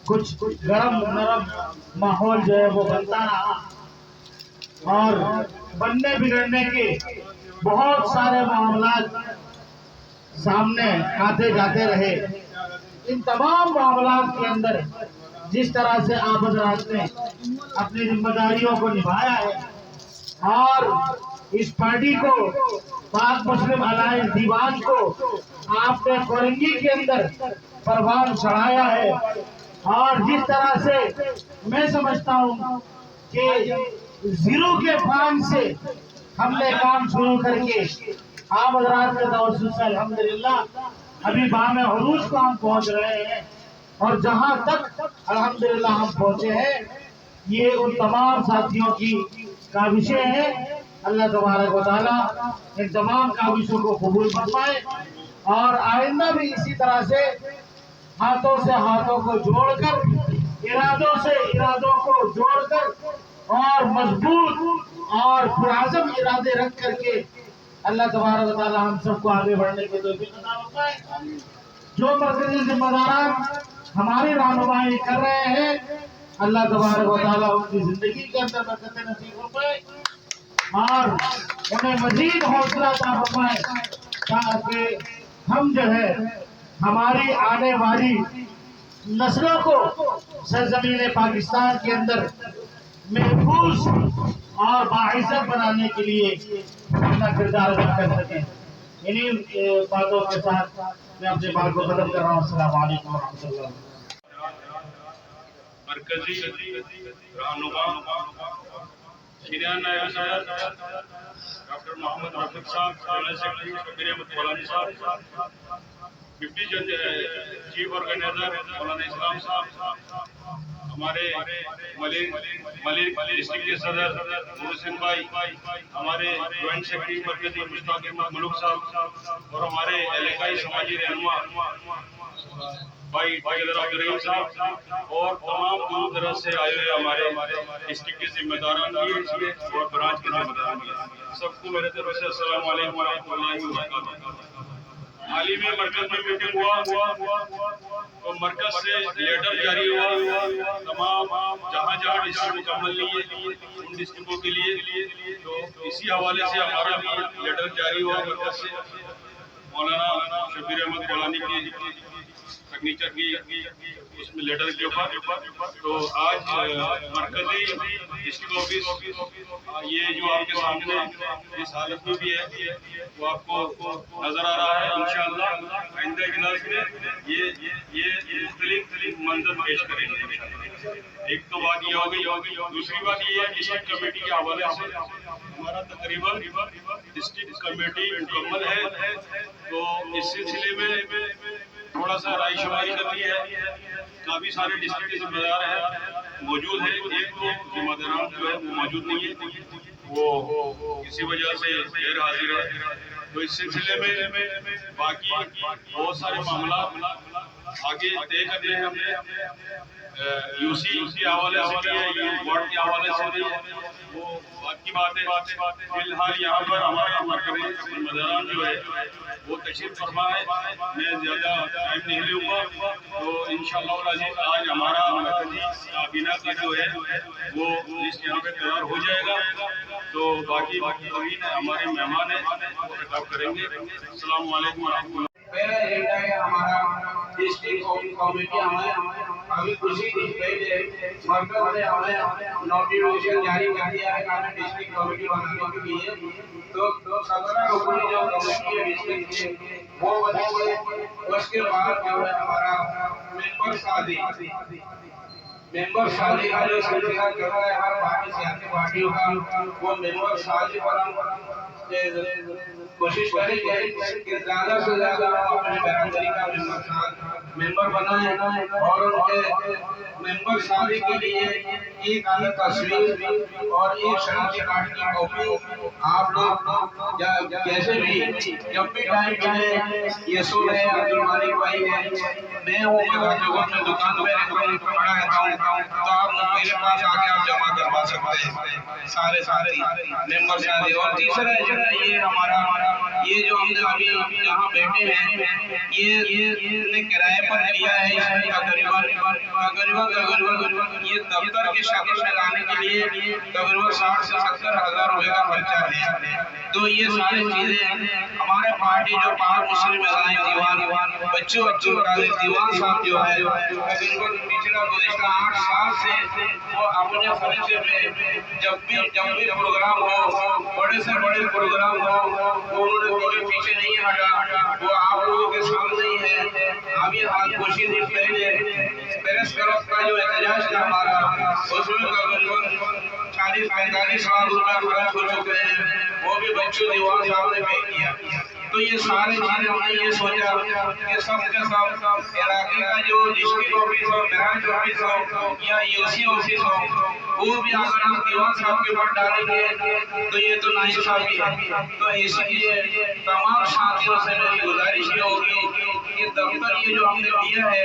کچھ گرم نرم ماحول جو ہے وہ بنتا رہا اور بننے بگڑنے کے بہت سارے معاملات سامنے آتے جاتے رہے۔ ان تمام معاملات کے اندر جس طرح سے آپ حضرات نے اپنی ذمہ داریوں کو نبھایا ہے اور اس پارٹی کو، پاک مسلم الائنس دیوان کو آپ نے کورنگی کے اندر پروان چڑھایا ہے اور جس طرح سے میں سمجھتا ہوں کہ زیرو کے پوائنٹ سے ہم نے کام شروع کر کے آپ حضرات کے توسط سے الحمدللہ ابھی بام عروج کو ہم پہنچ رہے ہیں اور جہاں تک الحمدللہ ہم پہنچے ہیں یہ ان تمام ساتھیوں کی کاوشیں ہیں۔ اللہ تبارک و تعالیٰ ان تمام کاوشوں کو قبول فرمائے اور آئندہ بھی اسی طرح سے ہاتھوں سے ہاتھوں کو جوڑ کر، ارادوں سے ارادوں کو جوڑ کر اور مضبوط اور پرعزم ارادے رکھ کر کے اللہ تبارک و تعالیٰ ہم سب کو آگے بڑھنے کے توفیق عطا فرمائے۔ جو مرکزی ذمہ داران ہماری رہنمائی کر رہے ہیں اللہ تبارک و تعالیٰ ان کی زندگی کے اندر برکت نصیب فرمائے اور انہیں مزید حوصلہ عطا فرمائے تاکہ ہم جو ہے ہماری آنے والی نسلوں کو سرزمین پاکستان کے اندر محفوظ اور باعزت بنانے کے لیے اپنا کردار ادا کر سکیں۔ انہی باتوں کے ساتھ میں اپنے بات کو ختم کر رہا ہوں۔ السلام علیکم ورحمۃ اللہ۔ مرکزی رہنما شریان نائب صدر ڈاکٹر محمد رفیق صاحب، جنرل سیکرٹری شبیر احمد کولانی صاحب، ڈپٹی چیف آرگنائزر مولانا اسلام صاحب، ہمارے ملک ڈسٹرکٹ کے صدر حسین بھائی، ہمارے جوائنٹ سیکرٹری مرکزی مشتاق احمد ملوک صاحب اور ہمارے علاقائی سماجی رہنما بھائی عبدالرحیم صاحب اور تمام دور دراز سے آئے ہوئے ہمارے ڈسٹرکٹ کے ذمہ داران بھی اور برانچ کے ذمہ داران بھی، سب کو میرے طرف سے السلام علیکم ورحمۃ اللہ وبرکاتہ۔ حال ہی میں مرکز میں میٹنگ ہوا تو مرکز سے لیٹر جاری ہوا تمام جہاں ڈسٹرکٹ مکمل نہیں ہے ان ڈسٹرکٹوں کے لیے، تو اسی حوالے سے ہمارا بھی لیٹر جاری ہوا مرکز سے مولانا شبیر احمد کولانی کی سگنیچر کی اس میں لیٹر کے اوپر۔ تو آج مرکزی ڈسٹرکٹ آفس یہ جو آپ کے سامنے اس حالت میں بھی ہے وہ آپ کو نظر آ رہا ہے۔ انشاءاللہ آئندہ اجلاس میں یہ مختلف منظر پیش کریں گے۔ ایک تو بات یہ ہو گئی، دوسری بات یہ ہے ڈسٹرکٹ کمیٹی کے حوالے سے ہمارا تقریباً ڈسٹرکٹ کمیٹی مکمل ہے، تو اس سلسلے میں تھوڑا سا رائے شماری کرنی ہے۔ کافی سارے ڈسٹرکٹ کے ذمہ دار ہیں موجود ہیں، ایک تو ذمہ داران جو ہے وہ موجود نہیں ہے، वो किसी वजह से गैर हाजिर है। तो इस सिलसिले में बाकी बहुत सारे मामला आगे तय करने हैं हमने यूसी के हवाले से भी है, वार्ड के हवाले से भी है, वो बाकी बात है। फिलहाल यहाँ पर हमारे मरकज़ी मदारान जो है वो तशरीफ फरमा है, मैं ज़्यादा टाइम नहीं लूँगा। तो इंशाअल्लाह आज हमारा मरकज़ी काबीना का जो है वो लिस्ट यहाँ पे तैयार हो जाएगा। तो बाकी हमारे मेहमान हैं वो खिताब करेंगे। अस्सलाम वालेकुम रहमतुल्लाह। पहला एजेंडा है हमारा डिस्ट्रिक्ट कमेटी। हमें अभी कुछ ही दिन पहले मरकज ने हमें नोटिफिकेशन जारी कर दिया है कि हमें डिस्ट्रिक्ट कमेटी बनाने के लिए। तो 17 रुकनी जो कमेटी है डिस्ट्रिक्ट की वो बनेंगे। उसके बाद जो है हमारा मेंबर शादी का जो सिलसिला चल रहा है हर पार्टी सियासी पार्टियों का, वो मेंबर शादी पर कोशिश करेंगे कि ज्यादा से ज्यादा अपने बरादरी का मेंबर बनाए और उनके मेंबर शादी के लिए एक आधी तस्वीर और एक शनाख्ती कार्ड की कॉपी आप लोग जैसे भी जब भी टाइम मिले, ये सो रहे अब्दुल मालिक भाई है, मैं हूँ मैं दुकान में खड़ा रहता हूँ, तो आप मेरे पास आके आप जमा करवा सकते हैं सारे मेंबर शादी। और तीसरा एजेंडा ये हमारा ये जो हमने अभी यहाँ बैठे हैं ये किराए पर लिया है। इसमें तकरीबन ये दफ्तर के शक्ल में लाने के लिए तकरीबन 60 से 70 हज़ार रुपए का खर्चा है। तो ये सारी चीजें हमारे पार्टी जो पाक मुस्लिम दीवान बच्चों का दीवान साहब जो है तकरीबन पिछला गुज़िश्ता 8 साल से वो अपने खर्चे में जब भी प्रोग्राम हो, बड़े से बड़े प्रोग्राम हो, तो उन्होंने कोई पीछे नहीं हटा, वो आप लोगों के सामने ही है। अभी आज कुछ ही दिन पहले प्रेस क्लब का जो एहतजाज था हमारा, उसमें तकरीबन 40-45 लाख रुपया खर्च हो चुके हैं, वो भी बच्चों दीवान साहब ने पे किया। तो ये सारे चीजें हमने ये सोचा कि सब के सब इलाके का जो डिस्ट्रिक्ट ऑफिस हो, ब्रांच ऑफिस हो या यूसी ऑफिस हो, वो भी अगर हम दीवान साहब के ऊपर डालेंगे तो ये तो नाइंसाफी है। तो इसलिए तमाम साथियों से मेरी गुजारिश ये होगी कि दफ्तर ये जो हमने लिया है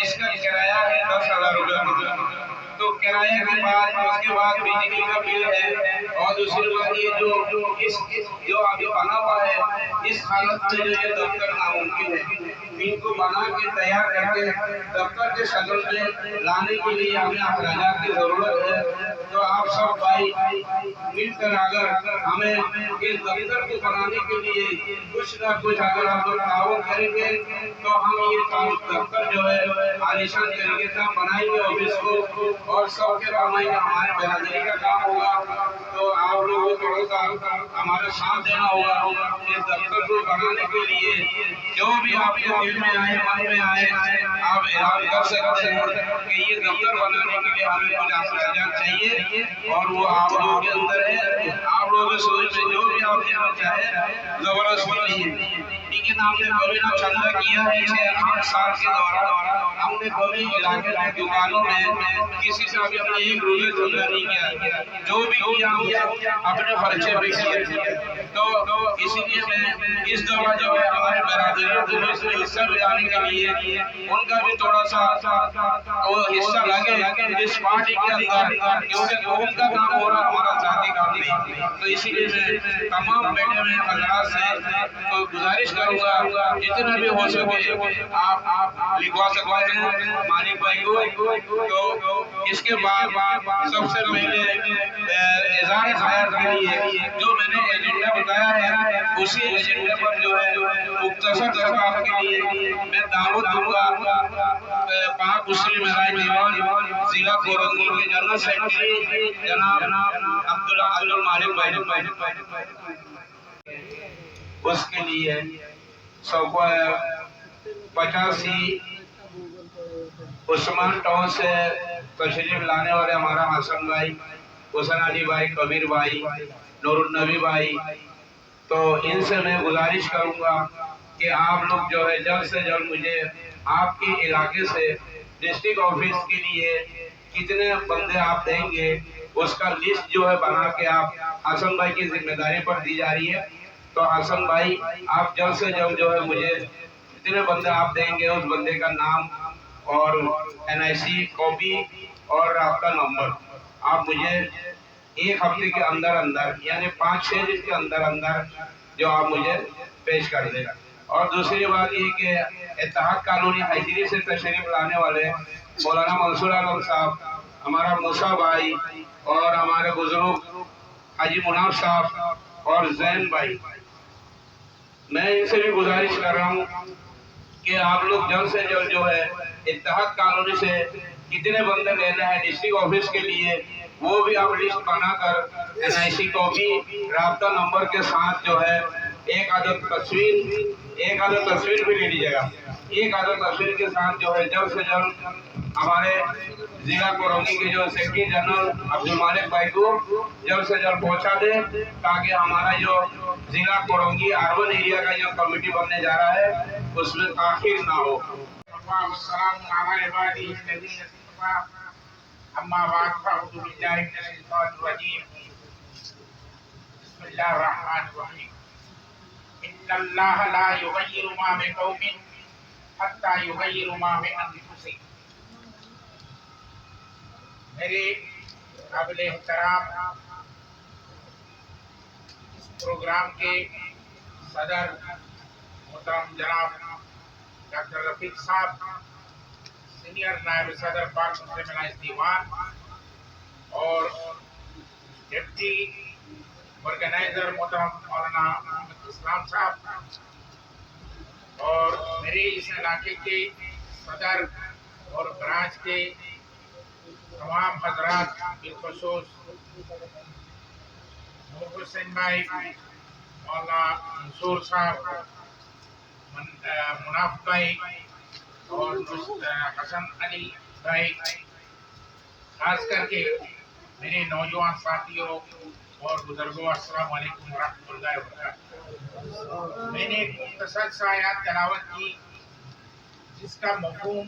इसका किराया है 10,000 रुपये। तो किराए के बाद उसके बाद बिजली का बिल है, और दूसरी बात ये जो अभी बना हुआ है इस हालत में जो ये दफ्तर नामुमकिन है। इनको बना के तैयार करके दफ्तर के शक्ल में लाने के लिए हमें अखराजात की जरूरत है। तो आप सब भाई मिलकर अगर हमें इस दफ्तर को बनाने के लिए कुछ न कुछ अगर आप लोग ताउन करेंगे तो हम ये दफ्तर जो है आलिशान तरीके से बनाएंगे ऑफिस को, और सबके कमाई हमारे बरादरी का काम होगा। तो आप लोगों को थोड़ा सा हमारा साथ देना होगा इस दफ्तर को बनाने के लिए। जो भी आपके दिल में आए, मन में आए, आप ऐलान कर सकते हैं कि ये दफ्तर बनाने के लिए हमें कुछ अखराजात चाहिए, और वो आप लोगों के अंदर है। आप लोगों की सोच में जो भी आप देना चाहे जबरदस्ती नहीं है, लेकिन हमने कभी ना चंदा किया है। इसे 8 साल के दौरान हमने कभी इलाके में दुकानों में किसी से अभी अपने 1 रुपये चंदा नहीं किया, जो भी किया हम अपने खर्चे पे किए। तो इसीलिए मैं इस दफा जो है हमारे बरादरी में हिस्सा दिलाने के लिए उनका भी थोड़ा सा वो हिस्सा लगे इस पार्टी के अंदर, क्योंकि उनका काम हो रहा हमारा जाति काम नहीं। तो इसीलिए मैं तमाम बैठे हुए हजरात से तो गुजारिश करूंगा जितना भी हो सके आप लिखवा सकते हैं मालिक भाई को। तो इसके बाद सबसे पहले इज़हार ख़याल के लिए जो मैंने एजेंडा बताया है उसी एजेंडे पर जो है मुख्तसर दफा के लिए मैं दावत दूंगा पाक मुस्लिम दीवान जिला गोरखपुर के जनरल सेक्रेटरी जनाब अब्दुल मालिक भाई, उसके लिए 85 उस्मान टाउन से तशरीफ लाने वाले हमारा हसन भाई, हुसैन अली भाई, कबीर भाई, नूरुल नबी भाई, तो इनसे मैं गुजारिश करूंगा कि आप लोग जो है जल्द से जल्द मुझे आपके इलाके से डिस्ट्रिक्ट ऑफिस के लिए कितने बंदे आप देंगे اس کا لسٹ جو ہے بنا کے آپ حسن بھائی کی ذمہ داری پر دی جا رہی ہے. تو حسن بھائی آپ جلد سے جلد جو ہے مجھے جتنے بندے آپ دیں گے اس بندے کا نام اور NIC کاپی اور رابطہ نمبر آپ مجھے ایک ہفتے کے اندر اندر یعنی 5-6 دن کے اندر اندر جو آپ مجھے پیش کر دیں. اور دوسری بات یہ کہ اتحاد کالونی حیدری سے تشریف لانے والے مولانا منصور عالم صاحب، ہمارا موسیٰ بھائی اور ہمارے بزرگ حاجی مناف صاحب اور زین بھائی، میں ان سے بھی گزارش کر رہا ہوں کہ آپ لوگ جلد سے جلد جو ہے اتحاد کالونی سے کتنے بندے لینے ہیں ڈسٹرکٹ آفس کے لیے وہ بھی آپ لسٹ بنا کر NIC کاپی رابطہ نمبر کے ساتھ جو ہے ایک عدد تصویر بھی لے لیجیے گا. ایک عدد تصویر کے ساتھ جو ہے جلد سے جلد ہمارے ضلع کورونگی کے جو سیکرٹری جنرل عبد المالک بھائی کو جلد سے جلد پہنچا دیں تاکہ ہمارا جو ضلع کورونگی اربن ایریا کا جو کمیٹی بننے جا رہا ہے اس میں تاخیر نہ ہو. اما بعد فاعوذ باللہ من الشیطان الرجیم. بسم اللہ الرحمن الرحیم. ان اللہ لا یغیر ما بقوم حتی یغیر ما بانفسہم. میرے قابل احترام اس پروگرام کے صدر محترم جناب ڈاکٹر رفیق صاحب، سینئر نائب صدر پاک مسلم الائنس دیوان اور ڈپٹی آرگنائزر محترم مولانا محمد اسلام صاحب اور میرے اس علاقے کے صدر اور برانچ کے تمام حضرات، بالخصوص نور حسین بھائی، مولانا منصور صاحب، مناف بھائی اور حسن علی بھائی، خاص کر کے میرے نوجوان ساتھیوں اور بزرگوں، السلام علیکم ورحمۃ اللہ وبرکاتہ. میں نے ایک مختصر سا آیات تلاوت کی جس کا مفہوم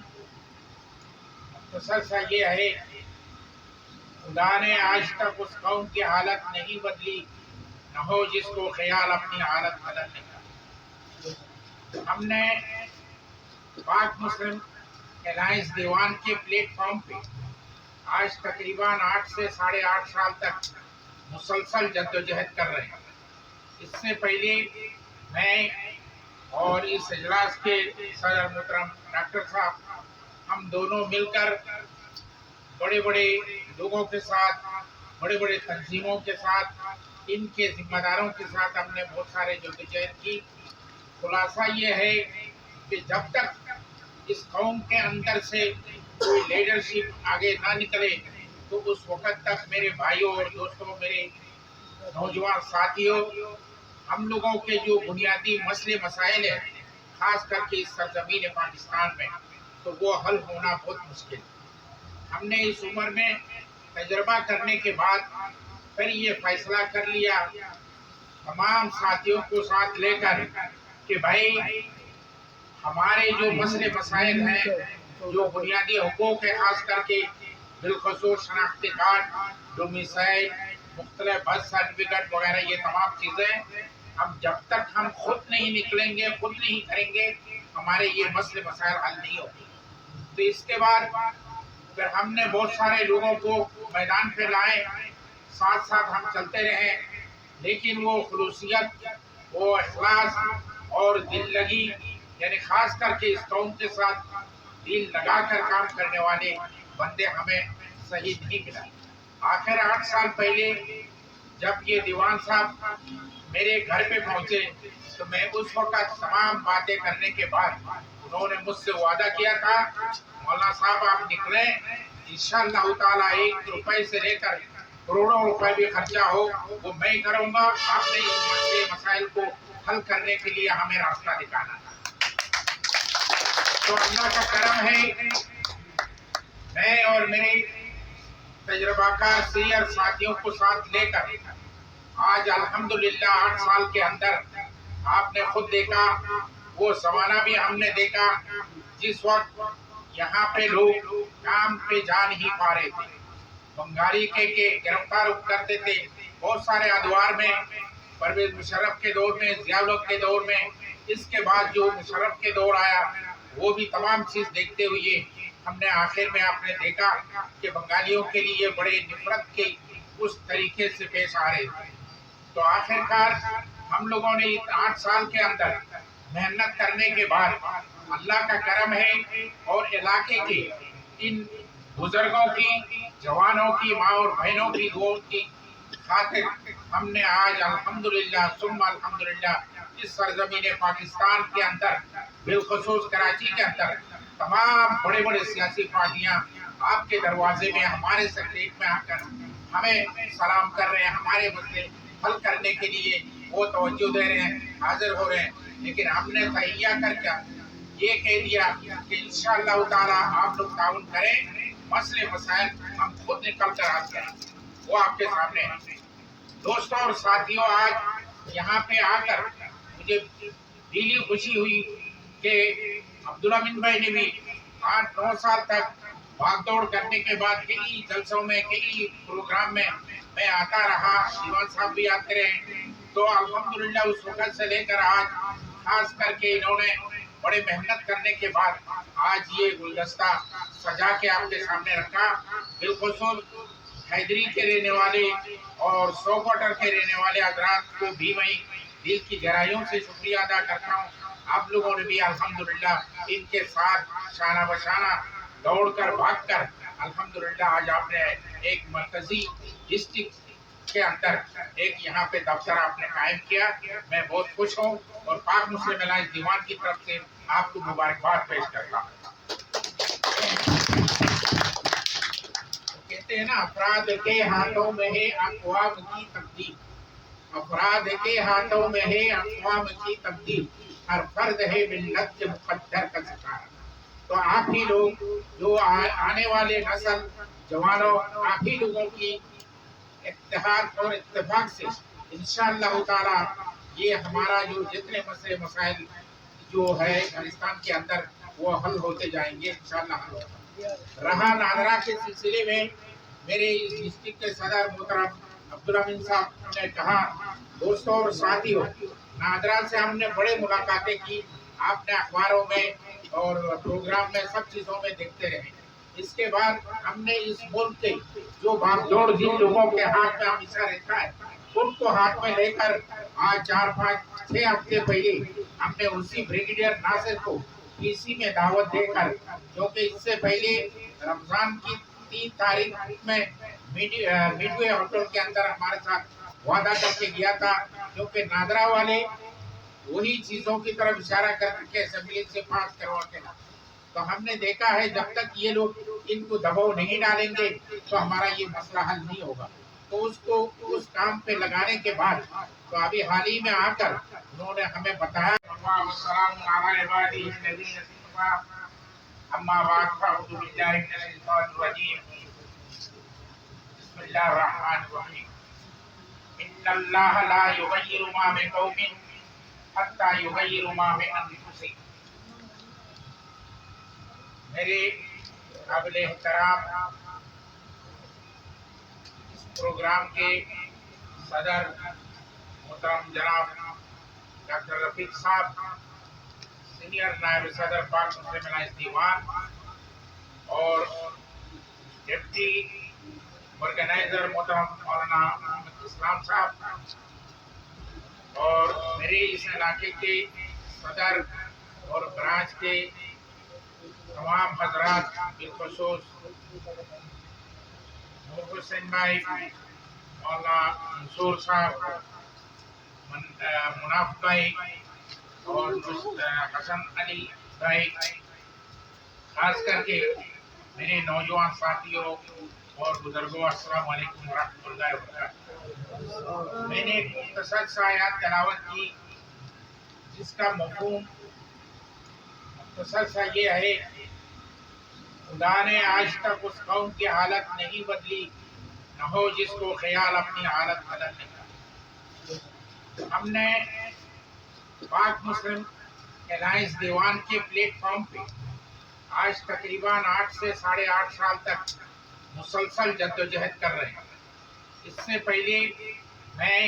مختصر سا یہ ہے: خدا نے آج تک اس قوم کی حالت نہیں بدلی نہ ہو جس کو خیال اپنی حالت بدلنے کا. ہم نے پاک مسلم الائنس دیوان کے پلیٹ فارم پہ آج تقریباً 8 سے 8.5 سال تک مسلسل جدوجہد کر رہے ہیں. اس سے پہلے میں اور اس اجلاس کے صدر محترم ڈاکٹر صاحب ہم دونوں مل کر بڑے بڑے لوگوں کے ساتھ، بڑے بڑے تنظیموں کے ساتھ، ان کے ذمہ داروں کے ساتھ ہم نے بہت سارے جدوجہد کی. خلاصہ یہ ہے کہ جب تک اس قوم کے اندر سے کوئی لیڈرشپ آگے نہ نکلے تو اس وقت تک میرے بھائیوں اور دوستوں، میرے نوجوان ساتھیوں، ہم لوگوں کے جو بنیادی مسئلے مسائل ہیں خاص کر کے اس سرزمین پاکستان میں، تو وہ حل ہونا بہت مشکل ہے. ہم نے اس عمر میں تجربہ کرنے کے بعد پھر یہ فیصلہ کر لیا تمام ساتھیوں کو ساتھ لے کر کہ بھائی ہمارے جو مسئلے مسائل ہیں، جو بنیادی حقوق ہیں، خاص کر کے بالخصوص شناختی کارڈ، ڈومیسائل، مختلف برتھ سرٹیفکیٹ وغیرہ، یہ تمام چیزیں ہم جب تک ہم خود نہیں نکلیں گے، خود نہیں کریں گے، ہمارے یہ مسئلے مسائل حل نہیں ہوگی. تو اس کے بعد پھر ہم نے بہت سارے لوگوں کو میدان پہ لائے، ساتھ ساتھ ہم چلتے رہے، لیکن وہ خلوصیت، وہ اخلاص اور دل لگی، یعنی خاص کر کے اس قوم کے ساتھ دل لگا کر کام کرنے والے بندے ہمیں صحیح نہیں ملا. آخر 8 سال پہلے جب یہ دیوان صاحب میرے گھر پہ پہنچے تو میں اس وقت تمام باتیں کرنے کے بعد انہوں نے مجھ سے وعدہ کیا تھا، مولانا صاحب آپ نکلیں، انشاءاللہ تعالیٰ 1 روپے سے لے کر کروڑوں روپے بھی خرچہ ہو وہ میں کروں گا. آپ نے ان مسئلے مسائل کو حل کرنے کے لیے ہمیں راستہ دکھانا تھا. تو اللہ کا کرم ہے، میں اور میرے تجربہ کار سینئر ساتھیوں کو ساتھ لے کر آج الحمدللہ 8 سال کے اندر آپ نے خود دیکھا، وہ زمانہ بھی ہم نے دیکھا جس وقت یہاں پہ لوگ کام پہ جا نہیں پا رہے تھے، बंगाली के गिरफ्तार करते थे बहुत सारे अदवार में, परवेज मुशर्रफ के दौर में, ज़ियाउल हक के दौर में। इसके बाद जो मुशर्रफ के दौर आया वो भी तमाम चीज़ देखते हुए हमने आखिर में आपने देखा कि बंगालियों के लिए बड़े नफरत के उस तरीके से पेश आ रहे थे। तो आखिरकार हम लोगों ने 8 साल के अंदर मेहनत करने के बाद अल्लाह का करम है और इलाके के इन बुजुर्गों की, जवानों की, माँ और बहनों की दुआओं की खातिर हमने आज अल्हम्दुलिल्लाह सुम्मा अल्हम्दुलिल्लाह इस सरजमीन पाकिस्तान के अंदर, बिलखुसूस कराची के अंदर, तमाम बड़े बड़े सियासी पार्टियां आपके दरवाजे में, हमारे सेक्रेट में आकर हमें सलाम कर रहे हैं, हमारे मसले हल करने के लिए वो तवज्जो दे रहे हैं, हाजिर हो रहे हैं। लेकिन हमने तहिया करके ये कह दिया कि इंशाअल्लाह ताला आप लोग ताउन करें, मसले मसाइल हम खुद निकल कर हल करें, वो आपके सामने है। दोस्तों और साथियों, आज यहाँ पे आकर मुझे दिली खुशी हुई कि अब्दुल अमीन भाई ने भी 8-9 साल तक भागदौड़ करने के बाद कई जलसों में, कई प्रोग्राम में मैं आता रहा, दीवान साहब भी आते रहे। तो अल्हम्दुलिल्लाह उस वक्त से लेकर आज खास करके इन्होंने बड़े मेहनत करने के बाद आज ये गुलदस्ता सजा के आपके सामने रखा। बिलखुसूस हैदरी के रहने वाले और 100 क्वार्टर के रहने वाले हजरात को भी मैं दिल की गहराइयों से शुक्रिया अदा करता हूँ। आप लोगों ने भी अल्हम्दुलिल्लाह इनके साथ शाना बशाना दौड़कर भागकर अल्हम्दुलिल्लाह आज आपने एक मरकजी डिस्ट्रिक्ट के अंदर एक यहाँ पे दफ्तर आपने कायम किया। मैं बहुत खुश हूँ और पाक मुस्लिम अलायंस दीवान की तरफ से आपको मुबारकबाद पेश करता हूँ। कहते हैं ना, अफराद के हाथों में है अक़वाम की तकदीर, अफराद के हाथों में है अक़वाम की तकदीर, हर फर्द है मिल्लत के मुक़द्दर का सितारा। तो आप ही लोग जो आने वाले नस्ल जवानों, आप ही लोगों की इत्तेहाद और इत्तेफाक से इंशाअल्लाह ताला ये हमारा जो जितने मसले मसाइल जो है अफगानिस्तान के अंदर वो हल होते जाएंगे इंशाअल्लाह हल होगा। रहा नादरा के सिलसिले में, मेरे इस डिस्ट्रिक्ट के सदर मोहतरम अब्दुल अमीन साहब ने कहा, दोस्तों और साथियों, नादरा से हमने बड़े मुलाकातें की, आपने अखबारों में और प्रोग्राम में सब चीज़ों में देखते रहे। इसके बाद हमने इस मुल्क के जो भागदौड़ जिन लोगों के हाथ में हमेशा रहता है उनको हाथ में लेकर आज 4-5-6 हफ्ते पहले हमने उसी ब्रिगेडियर नासिर को पीसी में दावत देकर, क्योंकि इससे पहले रमजान की 3 तारीख में मिडवे होटल के अंदर हमारे साथ वादा करके गया था, क्योंकि नादरा वाले वही चीजों की तरफ इशारा करके असेंबली से पास करवाते हैं। तो हमने देखा है जब तक ये लोग इनको दबाव नहीं डालेंगे तो हमारा ये मसला हल नहीं होगा। तो उसको उस काम पे लगाने के बाद तो अभी हाल ही में आकर उन्होंने हमें बताया, मेरे काबिल एहतराम इस प्रोग्राम के सदर मोहतरम जनाब डॉक्टर रफीक साहब, सीनियर नायब सदर पाक मुस्लिम अलायंस दीवान और डिप्टी ऑर्गेनाइजर मोहतरम मौलाना मोहम्मद इस्लाम साहब और मेरे इस इलाके के सदर और ब्रांच के तमाम हजरात, बिलखुसूस नूर हुसैन भाई, मौलाना मंसूर साहब, मुनाफ भाई और हसन अली भाई, खास करके मेरे नौजवान साथियों और बुजुर्गों, अस्सलाम वालेकुम रहमतुल्लाहि व बरकातहू। मैंने एक मुख्तसर सा आयत तिलावत की जिसका मफ़हूम मुख्तसर सा ये है, खुदा ने आज तक उस कौम की हालत नहीं बदली, न हो जिसको ख्याल अपनी हालत बदलने का। हमने पाक मुस्लिम अलायंस दीवान के प्लेटफॉर्म पे आज तकरीबन 8 से 8.5 साल तक मुसलसल जद्दोजहद कर रहे हैं। इससे पहले मैं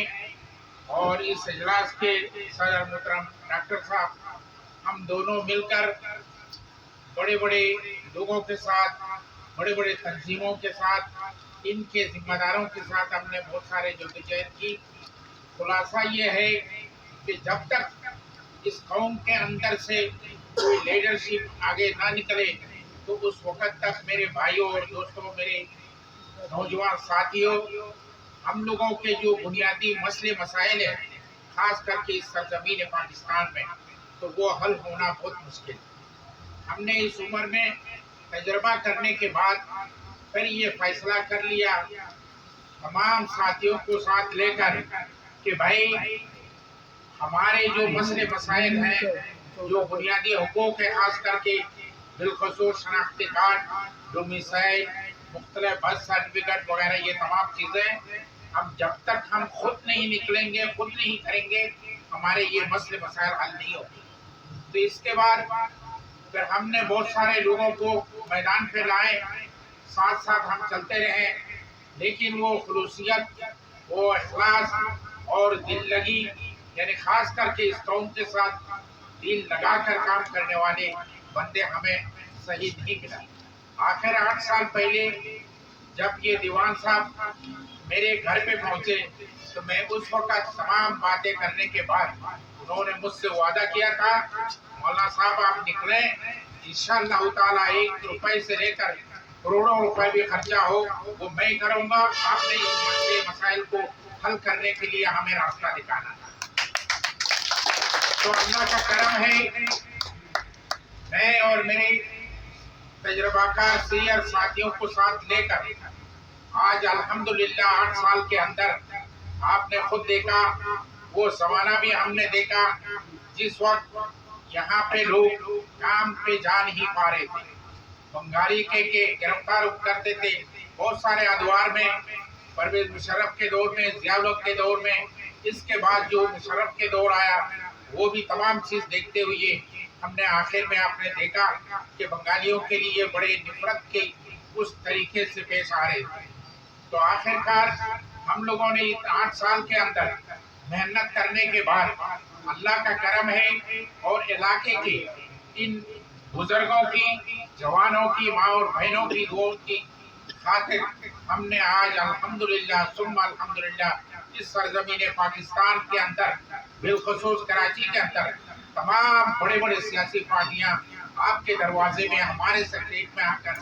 और इस इजलास के सदर मोहतरम डॉक्टर साहब, हम दोनों मिलकर बड़े बड़े लोगों के साथ, बड़े बड़े तंजीमों के साथ, इनके जिम्मेदारों के साथ हमने बहुत सारे जद्दोजहद की। खुलासा ये है कि जब तक इस कौम के अंदर से कोई लीडरशिप आगे ना निकले तो उस वक्त तक मेरे भाइयों और दोस्तों, मेरे नौजवान साथियों, हम लोगों के जो बुनियादी मसले मसाइल हैं, खास करके इस सरजमीन पाकिस्तान में, तो वो हल होना बहुत मुश्किल है। हमने इस उम्र में तजर्बा करने के बाद फिर ये फैसला कर लिया तमाम साथियों को साथ लेकर कि भाई हमारे जो मसले मसाइल हैं, जो बुनियादी हुकूक है, खास करके बिलखसूस शनाख्ती कार्ड, डोमिसाइल, मुख्तलिफ बर्थ सर्टिफिकेट वगैरह, ये तमाम चीज़ें हम जब तक हम खुद नहीं निकलेंगे, खुद नहीं करेंगे, हमारे ये मसले मसाइल हल नहीं होंगे। तो इसके बाद फिर हमने बहुत सारे लोगों को मैदान पे लाए, साथ साथ हम चलते रहे, लेकिन वो खुलूसियत, वो इखलास और दिल लगी, यानी खास करके इस कौम के साथ दिल लगा कर काम करने वाले बंदे हमें सही नहीं मिला। आखिर 8 साल पहले जब ये दीवान साहब मेरे घर पे पहुंचे तो मैं उस वक्त तमाम बातें करने के बाद उन्होंने मुझसे वादा किया था, मौलाना साहब आप निकले, इंशाअल्लाह ताला 1 रुपए से लेकर करोड़ों रुपए भी खर्चा हो वो मैं करूंगा, आपने इन मसले मसाइल को हल करने के लिए हमें रास्ता दिखाना। तो अल्लाह का करम है, मैं और मेरे तजर्बाकार सीनियर साथियों को साथ लेकर आज अल्हम्दुलिल्लाह 8 साल के अंदर आपने खुद देखा, वो जमाना भी हमने देखा जिस वक्त यहाँ पे लोग काम पे जा नहीं पा रहे थे, बंगाली के गिरफ्तार करते थे। बहुत सारे अदवार में, परवेज मुशर्रफ के दौर में, ज़ियाउल हक के दौर में, इसके बाद जो मुशर्रफ के दौर आया, वो भी तमाम चीज़ देखते हुए हमने आखिर में आपने देखा कि बंगालियों के लिए बड़े नफरत के उस तरीके से पेश आ रहे थे। तो आखिरकार हम लोगों ने 8 साल के अंदर मेहनत करने के बाद अल्लाह का करम है और इलाके के इन बुजुर्गों की, जवानों की, माँ और बहनों की दुआओं की खातिर हमने आज अल्हम्दुलिल्लाह सुम्मा अल्हम्दुलिल्लाह इस सरजमीन पाकिस्तान के अंदर, बिलखसूस कराची के अंदर, तमाम बड़े बड़े सियासी पार्टियां आपके दरवाजे में, हमारे सेक्रेटरीट में आकर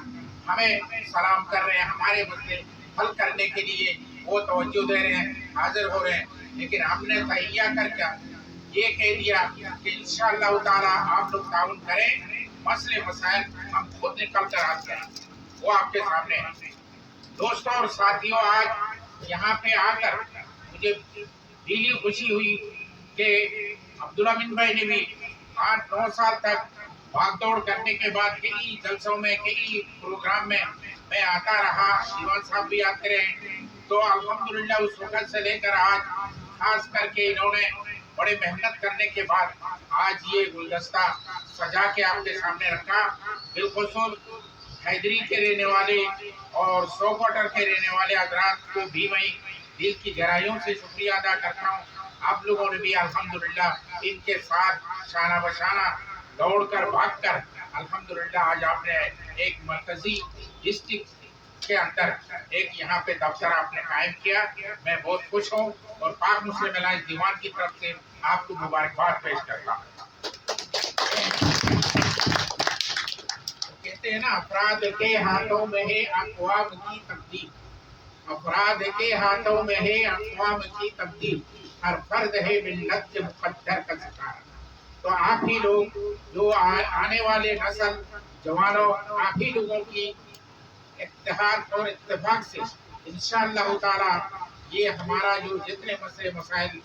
हमें सलाम कर रहे हैं, हमारे मसले हल करने के लिए वो तवज्जो दे रहे हैं, हाजिर हो रहे हैं। लेकिन हमने तहिया करके ये कह दिया कि इंशाअल्लाह ताला आप लोग ताउन करें, मसले मसाइल हम खुद निकल कर आते हैं, वो आपके सामने है। दोस्तों और साथियों, आज यहाँ पे आकर मुझे दिली खुशी हुई कि अब्दुल अमीन भाई ने भी 8-9 साल तक भागदौड़ करने के बाद कई जलसों में, कई प्रोग्राम में मैं आता रहा, दीवान साहब भी आते रहे। तो अल्हम्दुलिल्लाह उस वक्त से लेकर आज खास करके इन्होंने बड़े मेहनत करने के बाद आज ये गुलदस्ता सजा के आपके सामने रखा। बिलखसूस हैदरी के रहने वाले और सोकोटर के रहने वाले हजरात को भी मैं दिल की गहराइयों से शुक्रिया अदा करता हूँ। आप लोगों ने भी अल्हम्दुलिल्लाह इनके साथ शाना बशाना दौड़ कर भाग कर अल्हम्दुलिल्लाह आज आपने एक मरकजी डिस्ट्रिक्ट के अंदर एक यहाँ पे दफ्तर आपने कायम किया। मैं बहुत खुश हूँ और पाक मुस्लिम अलायंस दीवान की तरफ से आपको मुबारकबाद पेश करता हूँ। कहते हैं ना, अफराद के हाथों में है अक़वाम की तब्दील, अफराद के हाथों में है अक़वाम की तब्दील, हर फर्द है मिल्लत के मुक़द्दर का सितारा। तो आप ही लोग जो आने वाले नस्ल जवानों, आप ही लोगों की इत्तेहाद और इत्तेफाक से इंशाअल्लाह ताला ये हमारा जो जितने मसले मसाइल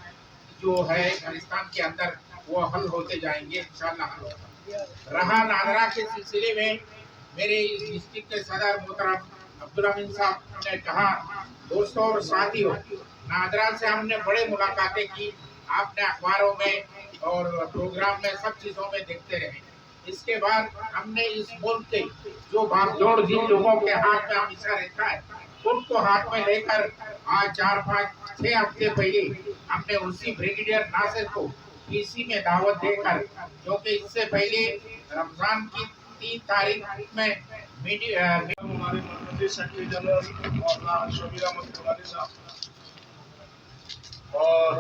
जो है पाकिस्तान के अंदर वो हल होते जाएंगे इंशाअल्लाह हल होगा। रहा नादरा के सिलसिले में, मेरे इस डिस्ट्रिक्ट के सदर मोहतरम अब्दुल अमीन साहब ने कहा, दोस्तों और साथियों, नादरा से हमने बड़े मुलाकातें की, आपने अखबारों में और प्रोग्राम में सब चीज़ों में देखते रहे। इसके बाद हमने इस मुल्क के जो बागडोर जिन लोगों के हाथ में हमेशा रहता है उनको हाथ में लेकर आज 4-5-6 हफ्ते पहले हमने उसी ब्रिगेडियर नासिर को पीसी में दावत देकर, क्योंकि इससे पहले रमजान की 3 तारीख में हमारे मरकजी सेक्रेटरी जनरल मौलाना शबीर अहमद फुलानी साहब और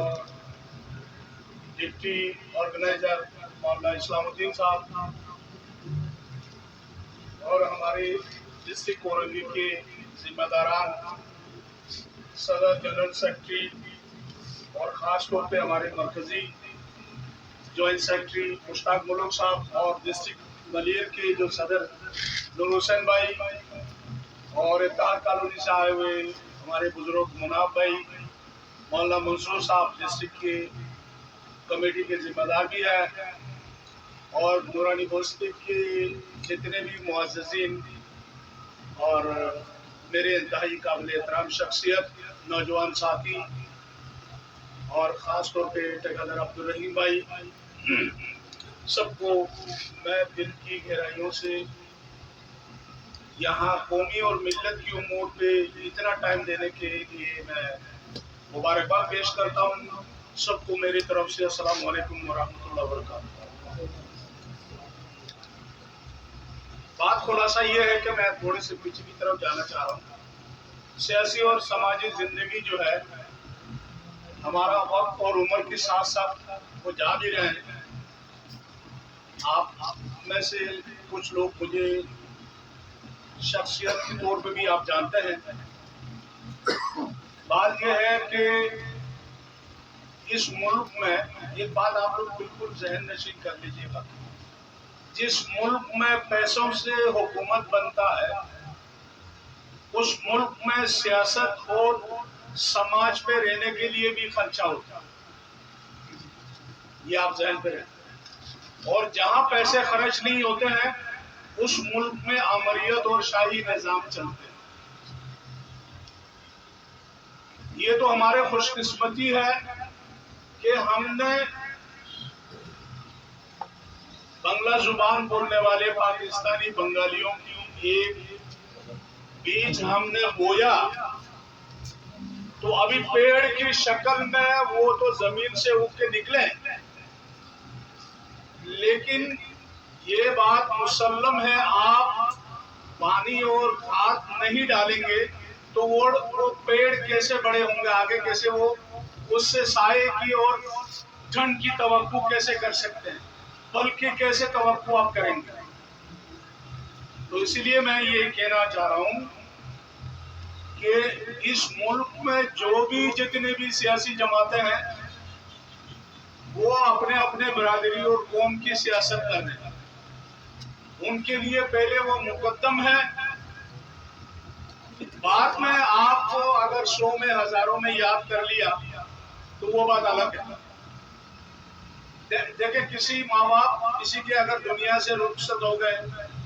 डिप्टी ऑर्गेनाइजर मौलाना इस्लामुद्दीन साहब और हमारे डिस्ट्रिक्ट कोरंगी के जिम्मेदारान, सदर जनरल सेक्रेटरी और ख़ास तौर पे हमारे मरकजी जॉइंट सेक्रेटरी मुश्ताक मुल्क साहब और डिस्ट्रिक्ट मलियर के जो सदर नूर हुसैन भाई और इफ्तार कॉलोनी से आए हुए हमारे बुजुर्ग मुनाफ भाई, मौलाना मंसूर साहब डिस्ट्रिक्ट के कमेटी के जिम्मेदार भी है, और नूरानी बस्ती के जितने भी मुअज़्ज़िज़ीन और मेरे इंतहाई काबिल एहतराम शख्सियत नौजवान साथी और ख़ास तौर पे ठेकेदार अब्दुल रहीम भाई, सबको मैं दिल की गहराइयों से यहाँ कौमी और मिल्लत की उम्र पे इतना टाइम देने के लिए मैं मुबारकबाद पेश करता हूँ। सबको मेरी तरफ से अस्सलाम वालेकुम वरहमतुल्लाहि वबरकातुहू। बात खुलासा ये है कि मैं थोड़े से पीछे की तरफ जाना चाह रहा हूँ। सियासी और समाजी जिंदगी जो है हमारा वक्त और उम्र के साथ साथ वो जा भी रहे हैं। आप में से कुछ लोग मुझे शख्सियत के तौर पे भी आप जानते हैं। बात यह है कि इस मुल्क में एक बात आप लोग बिल्कुल जहन नशीन कर लीजिएगा, जिस मुल्क में पैसों से हुकूमत बनता है उस मुल्क में सियासत और समाज पे रहने के लिए भी खर्चा होता है, ये आप जहन पे रखें। और जहां पैसे खर्च नहीं होते हैं उस मुल्क में अमरियत और शाही निजाम चलते हैं। ये तो हमारे खुशकिस्मती है कि हमने बंगला जुबान बोलने वाले पाकिस्तानी बंगालियों की एक बीज हमने बोया, तो अभी पेड़ की शक्ल में वो तो जमीन से उग के निकले, लेकिन ये बात मुसल्लम है आप पानी और खाद नहीं डालेंगे तो वो पेड़ कैसे बड़े होंगे, आगे कैसे वो उससे साये की और ठंड की तवक्को कैसे कर सकते हैं, बल्कि कैसे तवक्को आप करेंगे। तो इसलिए मैं ये कहना चाह रहा हूँ कि इस मुल्क में जो भी जितने भी सियासी जमातें हैं वो अपने अपने बरादरी और कौम की सियासत कर रहे हैं, उनके लिए पहले वो मुकद्दम है। बाद में आपको अगर 100 में हजारों में याद कर लिया तो वो बात अलग है। देखिए किसी माँ बाप किसी के अगर दुनिया से रुखसत हो गए,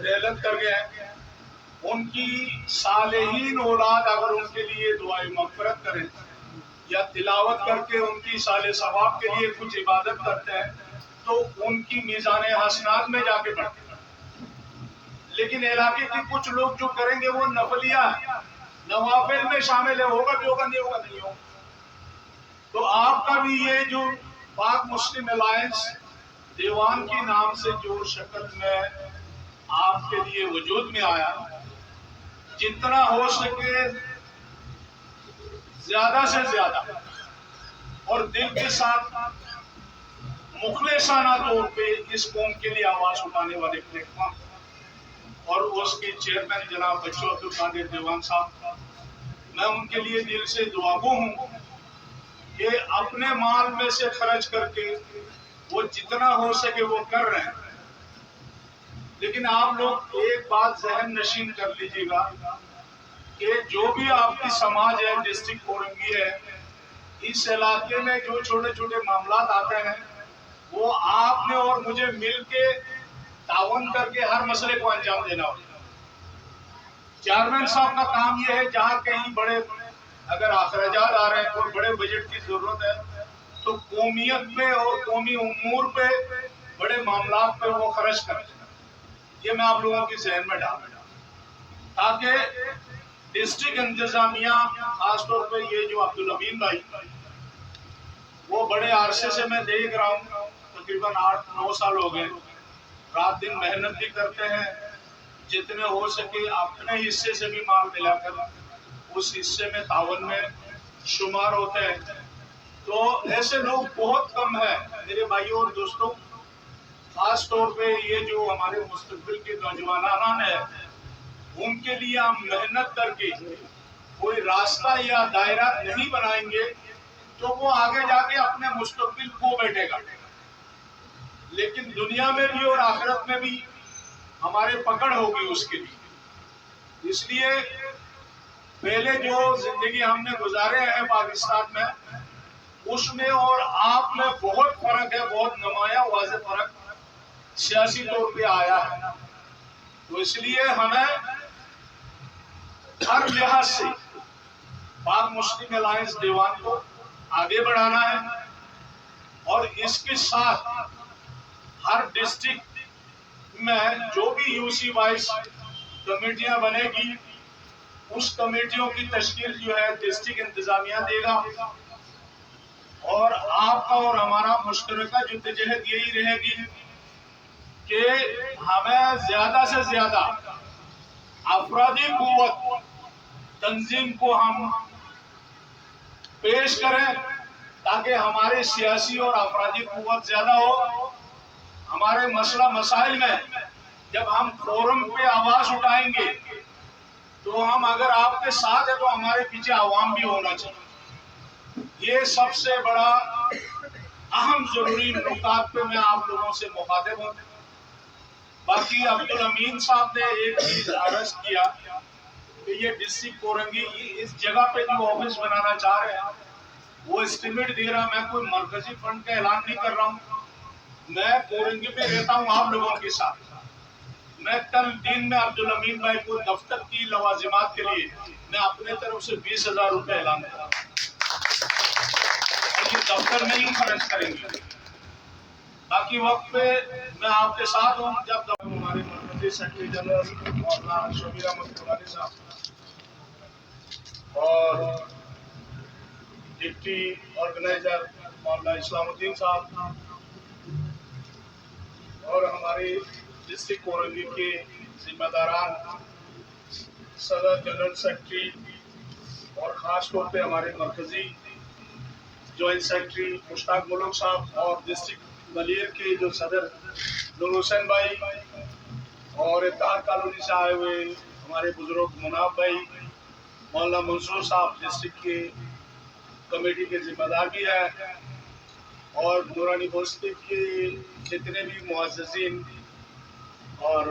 रहलत कर गए, उनकी सालेहीन औलाद अगर उनके लिए दुआए मग़फ़िरत करें या तिलावत करके उनकी साले सवाब के लिए कुछ इबादत करते हैं तो उनकी मीज़ाने हसनात में जाके बढ़ते हैं। लेकिन इलाके के कुछ लोग जो करेंगे वो नफलिया नवाफिल में शामिल है, होगा भी होगा, नहीं होगा नहीं होगा। तो आपका भी ये जो पाक मुस्लिम अलायंस दीवान के नाम से जो शक्ल में आपके लिए वजूद में आया, जितना हो सके ज्यादा से ज्यादा और दिल के साथ मुखलिसाना तौर पे इस कौम के लिए आवाज उठाने वाले प्लेटफॉर्म और उसके चेयरमैन जनाब बच्चू अब्दुल कादिर दीवान साहब, मैं उनके लिए दिल से दुआगो हूँ कि अपने माल में से खर्च करके वो जितना हो सके वो कर रहे हैं। लेकिन आप लोग एक बात जहन नशीन कर लीजिएगा कि जो भी आपकी समाज है, डिस्ट्रिक्ट कोरंगी है, इस इलाके में जो छोटे छोटे मामला आते हैं वो आपने और मुझे मिल के तावन करके हर मसले को अंजाम देना होगा। चेयरमैन साहब का काम ये है जहाँ कहीं बड़े अगर अखराजात आ रहे हैं, कोई बड़े बजट की जरूरत है तो कौमियत पे और कौमी उमूर पे बड़े मामला पे वो खर्च करें। یہ میں آپ لوگوں کی ذہن میں ڈال رہا ہوں تاکہ ڈسٹرکٹ انتظامیہ خاص طور پہ یہ جو عبدالامین بھائی وہ بڑے عرصے سے میں دیکھ رہا ہوں، تقریباً 8-9 سال ہو گئے، رات دن محنت بھی کرتے ہیں، جتنے ہو سکے اپنے حصے سے بھی مال ملا کر اس حصے میں تعاون میں شمار ہوتے ہیں۔ تو ایسے لوگ بہت کم ہیں میرے بھائیوں اور دوستوں، خاص طور پہ یہ جو ہمارے مستقبل کے نوجوانان ہیں ان کے لیے ہم محنت کر کے کوئی راستہ یا دائرہ نہیں بنائیں گے تو وہ آگے جا کے اپنے مستقبل کھو بیٹھے گا، لیکن دنیا میں بھی اور آخرت میں بھی ہمارے پکڑ ہوگی اس کے لیے۔ اس لیے پہلے جو زندگی ہم نے گزارے ہیں پاکستان میں، اس میں اور آپ میں بہت فرق ہے، بہت نمایاں واضح فرق سیاسی طور پہ آیا ہے۔ تو اس لیے ہمیں ہر لحاظ سے پاک مسلم الائنس دیوان کو آگے بڑھانا ہے، اور اس کے ساتھ ہر ڈسٹرکٹ میں جو بھی یو سی وائز کمیٹیاں بنے گی اس کمیٹیوں کی تشکیل جو ہے ڈسٹرکٹ انتظامیہ دے گا، اور آپ کا اور ہمارا مشترکہ جدوجہد یہی رہے گی کہ ہمیں زیادہ سے زیادہ افرادی قوت تنظیم کو ہم پیش کریں تاکہ ہمارے سیاسی اور افرادی قوت زیادہ ہو۔ ہمارے مسئلہ مسائل میں جب ہم فورم پہ آواز اٹھائیں گے تو ہم اگر آپ کے ساتھ ہیں تو ہمارے پیچھے عوام بھی ہونا چاہیے۔ یہ سب سے بڑا اہم ضروری نکات پہ میں آپ لوگوں سے مخاطب ہوں۔ باقی عبدالامین صاحب نے ایک چیز عرض کیا کہ یہ ڈسٹرکٹ کورنگی اس جگہ پہ جو آفس بنانا چاہ رہے ہیں وہ اسٹیمیٹ دے رہا، میں کوئی مرکزی فنڈ کا اعلان نہیں کر رہا ہوں، میں کورنگی میں رہتا ہوں آپ لوگوں کے ساتھ۔ میں کل دن میں عبدالامین بھائی کو دفتر کی لوازمات کے لیے میں اپنے طرف سے 20,000 روپے اعلان کر رہا ہوں، یہ دفتر میں ہی خرچ کریں گے۔ باقی وقت پہ میں آپ کے ساتھ ہوں جب تک ہمارے مرکزی سیکرٹری جنرل مولانا شبیر احمد کولانی صاحب اور ڈپٹی آرگنائزر مولانا اسلام الدین صاحب اور ہمارے ڈسٹرکٹ کورنگی کے ذمہ داران، صدر جنرل سیکرٹری اور خاص طور پہ ہمارے مرکزی جوائنٹ سیکرٹری مشتاق ملک صاحب اور ڈسٹرکٹ گلیر کے جو صدر نور حسین بھائی اور اتحاد کالونی سے آئے ہوئے ہمارے بزرگ مناب بھائی، مولانا منصور صاحب ڈسٹرکٹ کے کمیٹی کے ذمہ دار بھی ہیں، اور نورانی بوسٹی کے جتنے بھی معززین اور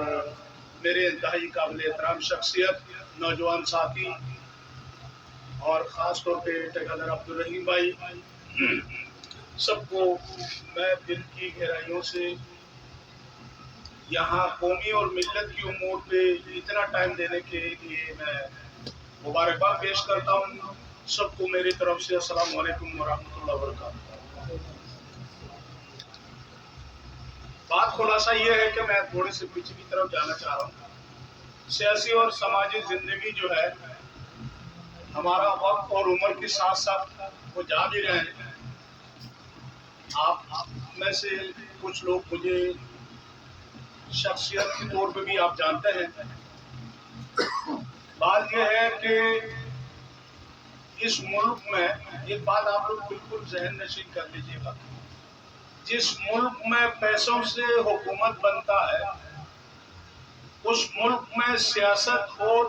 میرے انتہائی قابل احترام شخصیت نوجوان ساتھی، اور خاص طور پہ ٹھیکیدار عبدالرحیم بھائی، سب کو میں دل کی گہرائیوں سے یہاں قومی اور ملت کی امور پہ اتنا ٹائم دینے کے لیے میں مبارکباد پیش کرتا ہوں۔ سب کو میری طرف سے السلام علیکم ورحمۃ اللہ وبرکاتہ۔ بات خلاصہ یہ ہے کہ میں تھوڑے سے پیچھے کی طرف جانا چاہ رہا ہوں۔ سیاسی اور سماجی زندگی جو ہے ہمارا وقت اور عمر کے ساتھ ساتھ وہ جا بھی رہے ہیں۔ آپ میں سے کچھ لوگ مجھے شخصیت کے طور پہ بھی آپ جانتے ہیں۔ بات یہ ہے کہ اس ملک میں ایک بات آپ لوگ بالکل ذہن نشین کر لیجیے گا، جس ملک میں پیسوں سے حکومت بنتا ہے اس ملک میں سیاست اور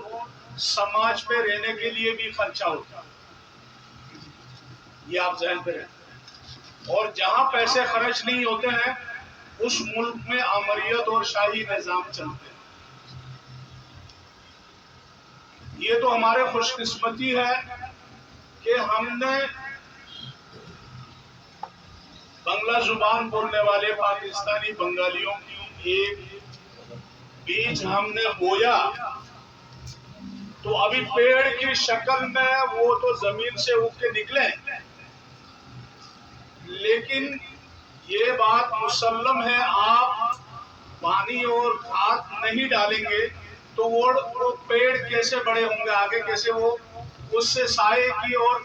سماج پہ رہنے کے لیے بھی خرچہ ہوتا ہے، یہ آپ ذہن پہ رہیں۔ اور جہاں پیسے خرچ نہیں ہوتے ہیں اس ملک میں آمریت اور شاہی نظام چلتے ہیں۔ یہ تو ہمارے خوش قسمتی ہے کہ ہم نے بنگلہ زبان بولنے والے پاکستانی بنگالیوں کی ایک بیج ہم نے بویا تو ابھی پیڑ کی شکل میں وہ تو زمین سے اگ کے نکلے، لیکن یہ بات مسلم ہے آپ पानी और खाद नहीं डालेंगे तो वो पेड़ कैसे बड़े होंगे, आगे कैसे वो उससे साये की और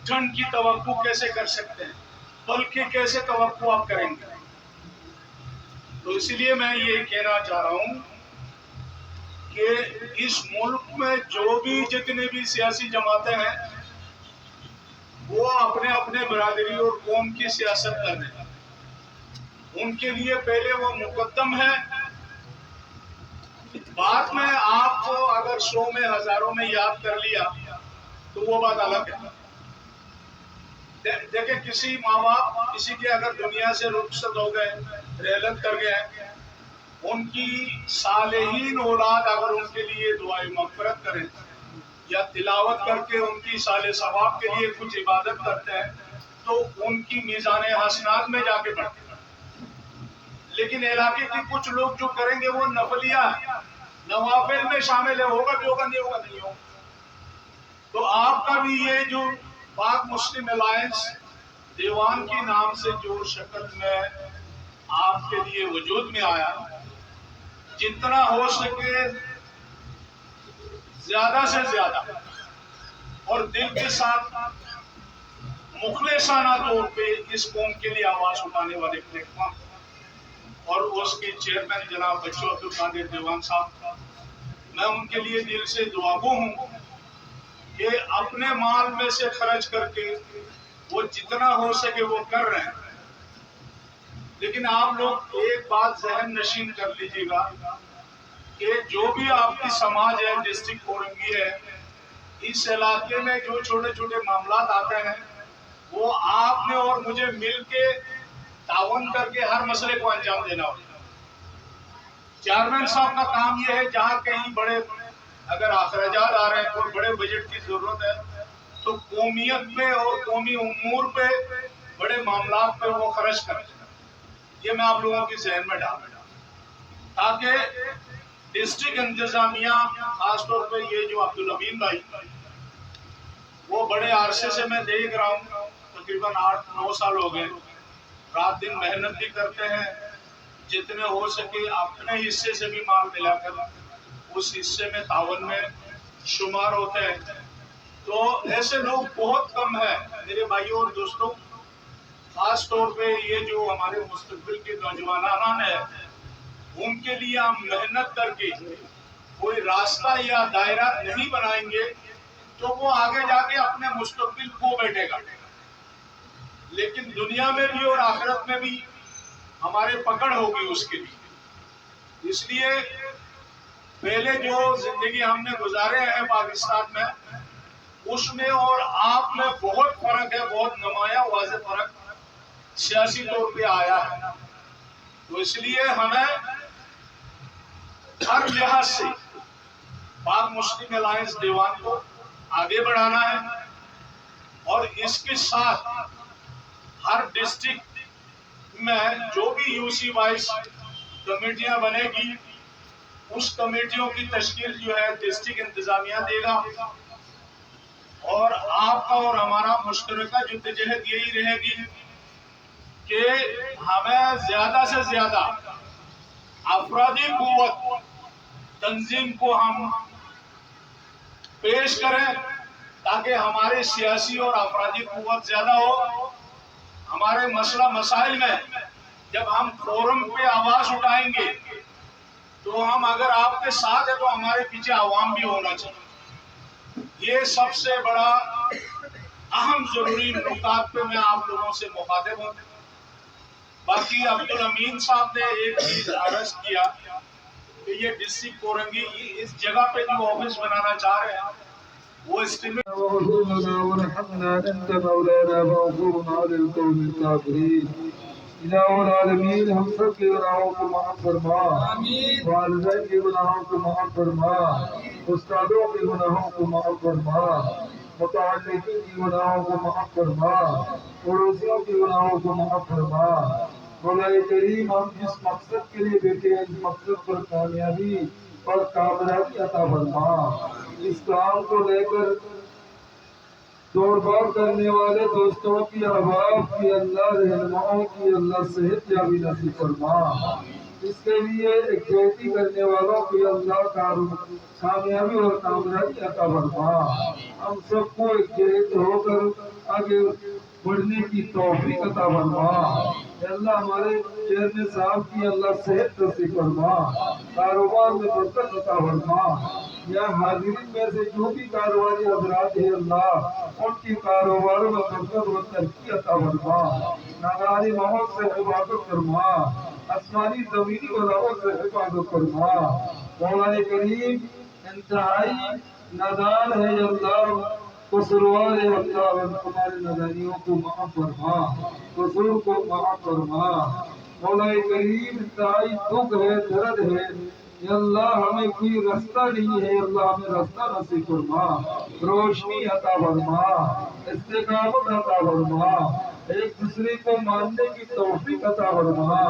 ठंड की तवक्को कैसे कर सकते हैं, बल्कि कैसे तवक्को आप करेंगे। तो इसलिए मैं ये कहना चाह रहा हूँ कि इस मुल्क में जो भी जितने भी सियासी जमातें हैं वो अपने अपने बरादरी और कौम की सियासत कर रहे हैं। उनके लिए पहले वो मुकद्दम है, बाद में आपको अगर 100 में 1000 में याद कर लिया तो वो बात अलग है। देखे किसी माँ बाप किसी के अगर दुनिया से रुखसत हो गए, रहलत कर गए, उनकी सालेहीन औलाद अगर उनके लिए दुआए मग़फ़िरत करें या तिलावत करके उनकी साले सवाब के लिए कुछ इबादत करते हैं तो उनकी मीज़ान हसनात में जाके बढ़ते हैं। लेकिन इलाके के कुछ लोग जो करेंगे वो नफलिया नवाफिल में शामिल है, होगा भी होगा, नहीं होगा नहीं होगा। तो आपका भी ये जो पाक मुस्लिम अलायंस दीवान के नाम से जो शक्ल में आपके लिए वजूद में आया, जितना हो सके ज्यादा से ज्यादा और दिल के साथ मुखलिसाना तौर पे इस कौम के लिए आवाज उठाने वाले प्लेटफॉर्म और उसके चेयरमैन जनाब बच्चू अब्दुल कादिर दीवान साहब, मैं उनके लिए दिल से दुआगो हूँ कि अपने माल में से खर्च करके वो जितना हो सके वो कर रहे हैं। लेकिन आप लोग एक बात जहन नशीन कर लीजिएगा कि जो भी आपकी समाज है, डिस्ट्रिक्ट कोरंगी है, इस इलाके में जो छोटे छोटे मामला आते हैं वो आपने और मुझे मिल के तावन करके हर मसले को अंजाम देना होगा। चेयरमैन साहब का काम यह है जहाँ कहीं बड़े अगर अखराजात आ रहे हैं, कोई बड़े बजट की जरूरत है तो कौमियत पे और कौमी उमूर पे बड़े मामला पे वो खर्च करें। ये मैं आप लोगों की जहन में डाल ताकि डिस्ट्रिक्ट इंतजामिया खासतौर पे ये जो अब्दुल अमीन भाई, वो बड़े अरसे से मैं देख रहा हूँ, तकरीबन 8-9 साल हो गए, रात दिन मेहनत भी करते हैं, जितने हो सके अपने हिस्से से भी माल मिलाकर उस हिस्से में तावन में शुमार होते हैं। तो ऐसे लोग बहुत कम है मेरे भाइयों और दोस्तों। खास तौर पे ये जो हमारे मुस्तकबिल के नौजवान है उनके लिए हम मेहनत करके कोई रास्ता या दायरा नहीं बनाएंगे तो वो आगे जाके अपने मुस्तकबिल खो बैठेगा। लेकिन दुनिया में भी और आखिरत में भी हमारे पकड़ होगी उसके लिए। इसलिए पहले जो जिंदगी हमने गुजारे हैं पाकिस्तान में, उसमें और आप में बहुत फर्क है, बहुत नुमाया वाज़ेह फर्क सियासी तौर पे आया है। तो इसलिए हमें हर लिहाज से पाक मुस्लिम अलायंस दीवान को आगे बढ़ाना है और इसके साथ हर डिस्ट्रिक्ट में जो भी यूसी वाइज कमेटियां बनेगी उस कमेटियों की तश्कील जो है डिस्ट्रिक्ट इंतजामिया देगा और आपका और हमारा मुश्तरका जद्दोजहद यही रहेगी कि हमें ज्यादा से ज्यादा अफरादी कुव्वत तंजीम को हम पेश करें ताकि हमारे सियासी और अफरादी कुव्वत ज्यादा हो। हमारे मसला मसाइल में जब हम फोरम पे आवाज उठाएंगे तो हम अगर आपके साथ है तो हमारे पीछे आवाम भी होना चाहिए। ये सबसे बड़ा अहम जरूरी नुकात पे मैं आप लोगों से मुखातिब हूँ। बाकी अब्दुल अमीन साहब ने एक चीज अर्ज किया कि ये डिस्ट्रिक्ट कोरंगी इस जगह पे जो ऑफिस बनाना चाह रहे हैं वो इस्तेमाल हम सब के गुनाहों को माफ फरमा, वालिदैन के गुनाहों को माफ फरमा, उस्तादों के गुनाहों को माफ फरमा, मुताल्लिकीन के गुनाहों को माफ फरमा, पड़ोसियों के गुनाहों को माफ फरमा। मौला करीम हम जिस मकसद के लिए बैठे हैं इस मकसद पर कामयाबी और कामयाबी अता फरमा। इस काम को लेकर दौड़ भाग करने वाले दोस्तों की अहबाब की अल्लाह रहनुमाओं की अल्लाह सेहत याबी नसीब फरमा। اس کے لیے ایکٹیویٹی کرنے والوں کو اللہ کامیابی اور کامیابی عطا فرما. ہم سب کو ایکجہت ہو کر آگے بڑھنے کی توفیق عطا فرما. اے اللہ ہمارے چہرے صاحب کی اللہ صحت نصیب فرما، کاروبار میں برکت عطا فرما. یا حاضرین میں سے جو بھی کاروباری حضرات ہیں اللہ ان کی کاروباروں میں برکت و ترقی عطا فرما. ناگہانی ماحول سے حفاظت فرما، آسمانی زمینی بلاؤں سے حفاظت فرما. مولا کریم انتہائی نادان ہے یا اللہ، قصوروار ہے اللہ، ہمارے نادانیوں کو معاف فرما، قصور کو معاف فرما. مولا کریم انتہائی دکھ ہے، درد ہے یا اللہ، ہمیں کوئی راستہ نہیں ہے، اللہ ہمیں راستہ نصیب فرما، روشنی عطا فرما، استقامت عطا فرما، ایک دوسرے کو ماننے کی توفیق عطا فرما.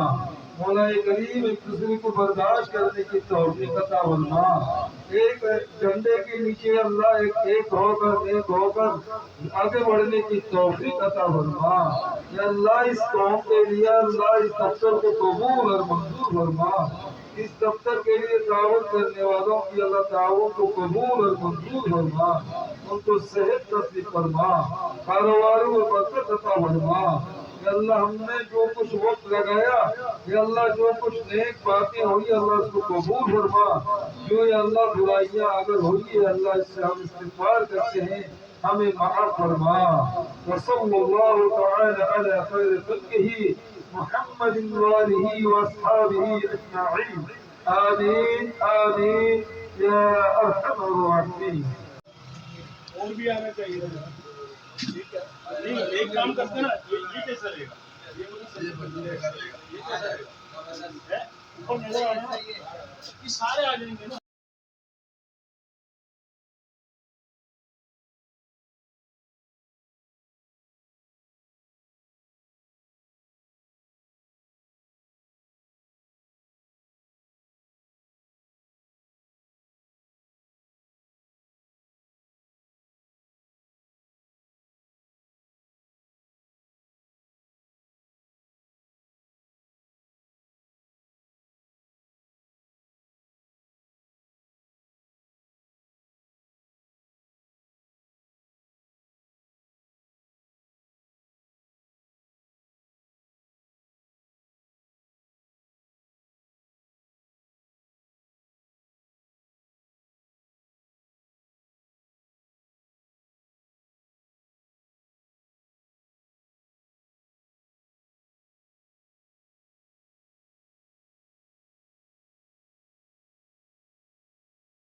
مولا کریم ایک دوسرے کو برداشت کرنے کی توفیق عطا فرما. ایک جھنڈے کے نیچے اللہ ایک ہو کر آگے بڑھنے کی توفیق عطا فرما. یا اللہ اس قوم کے لیے اللہ اس دفتر کو قبول اور منظور فرما. اس دفتر کے لیے تعاون کرنے والوں کی اللہ تعاون کو قبول اور منظور فرما. ان کو صحت نصیب فرما، کاروباروں میں برکت عطا فرما. یا اللہ ہم نے جو کچھ وقت لگایا، یا اللہ جو کچھ نیک باتیں ہوئی اللہ اس کو قبول فرما. جو یا اللہ برائیاں اگر ہوئی ہے اللہ اس سے ہم استغفار کرتے ہیں، ہمیں معاف فرما. وصلی اللہ تعالی علی خیر خلقہ محمد وآلہ واصحابہ اجمعین. آمین آمین یا ارحم الراحمین. اور بھی آنا چاہیے. ٹھیک ہے، نہیں ایک کام کرتے ہیں نا، یہ کیسا رہے گا؟ یہ کیسا رہے گا؟ اوپر نظر آ رہا ہے، یہ سارے آ جائیں گے نا.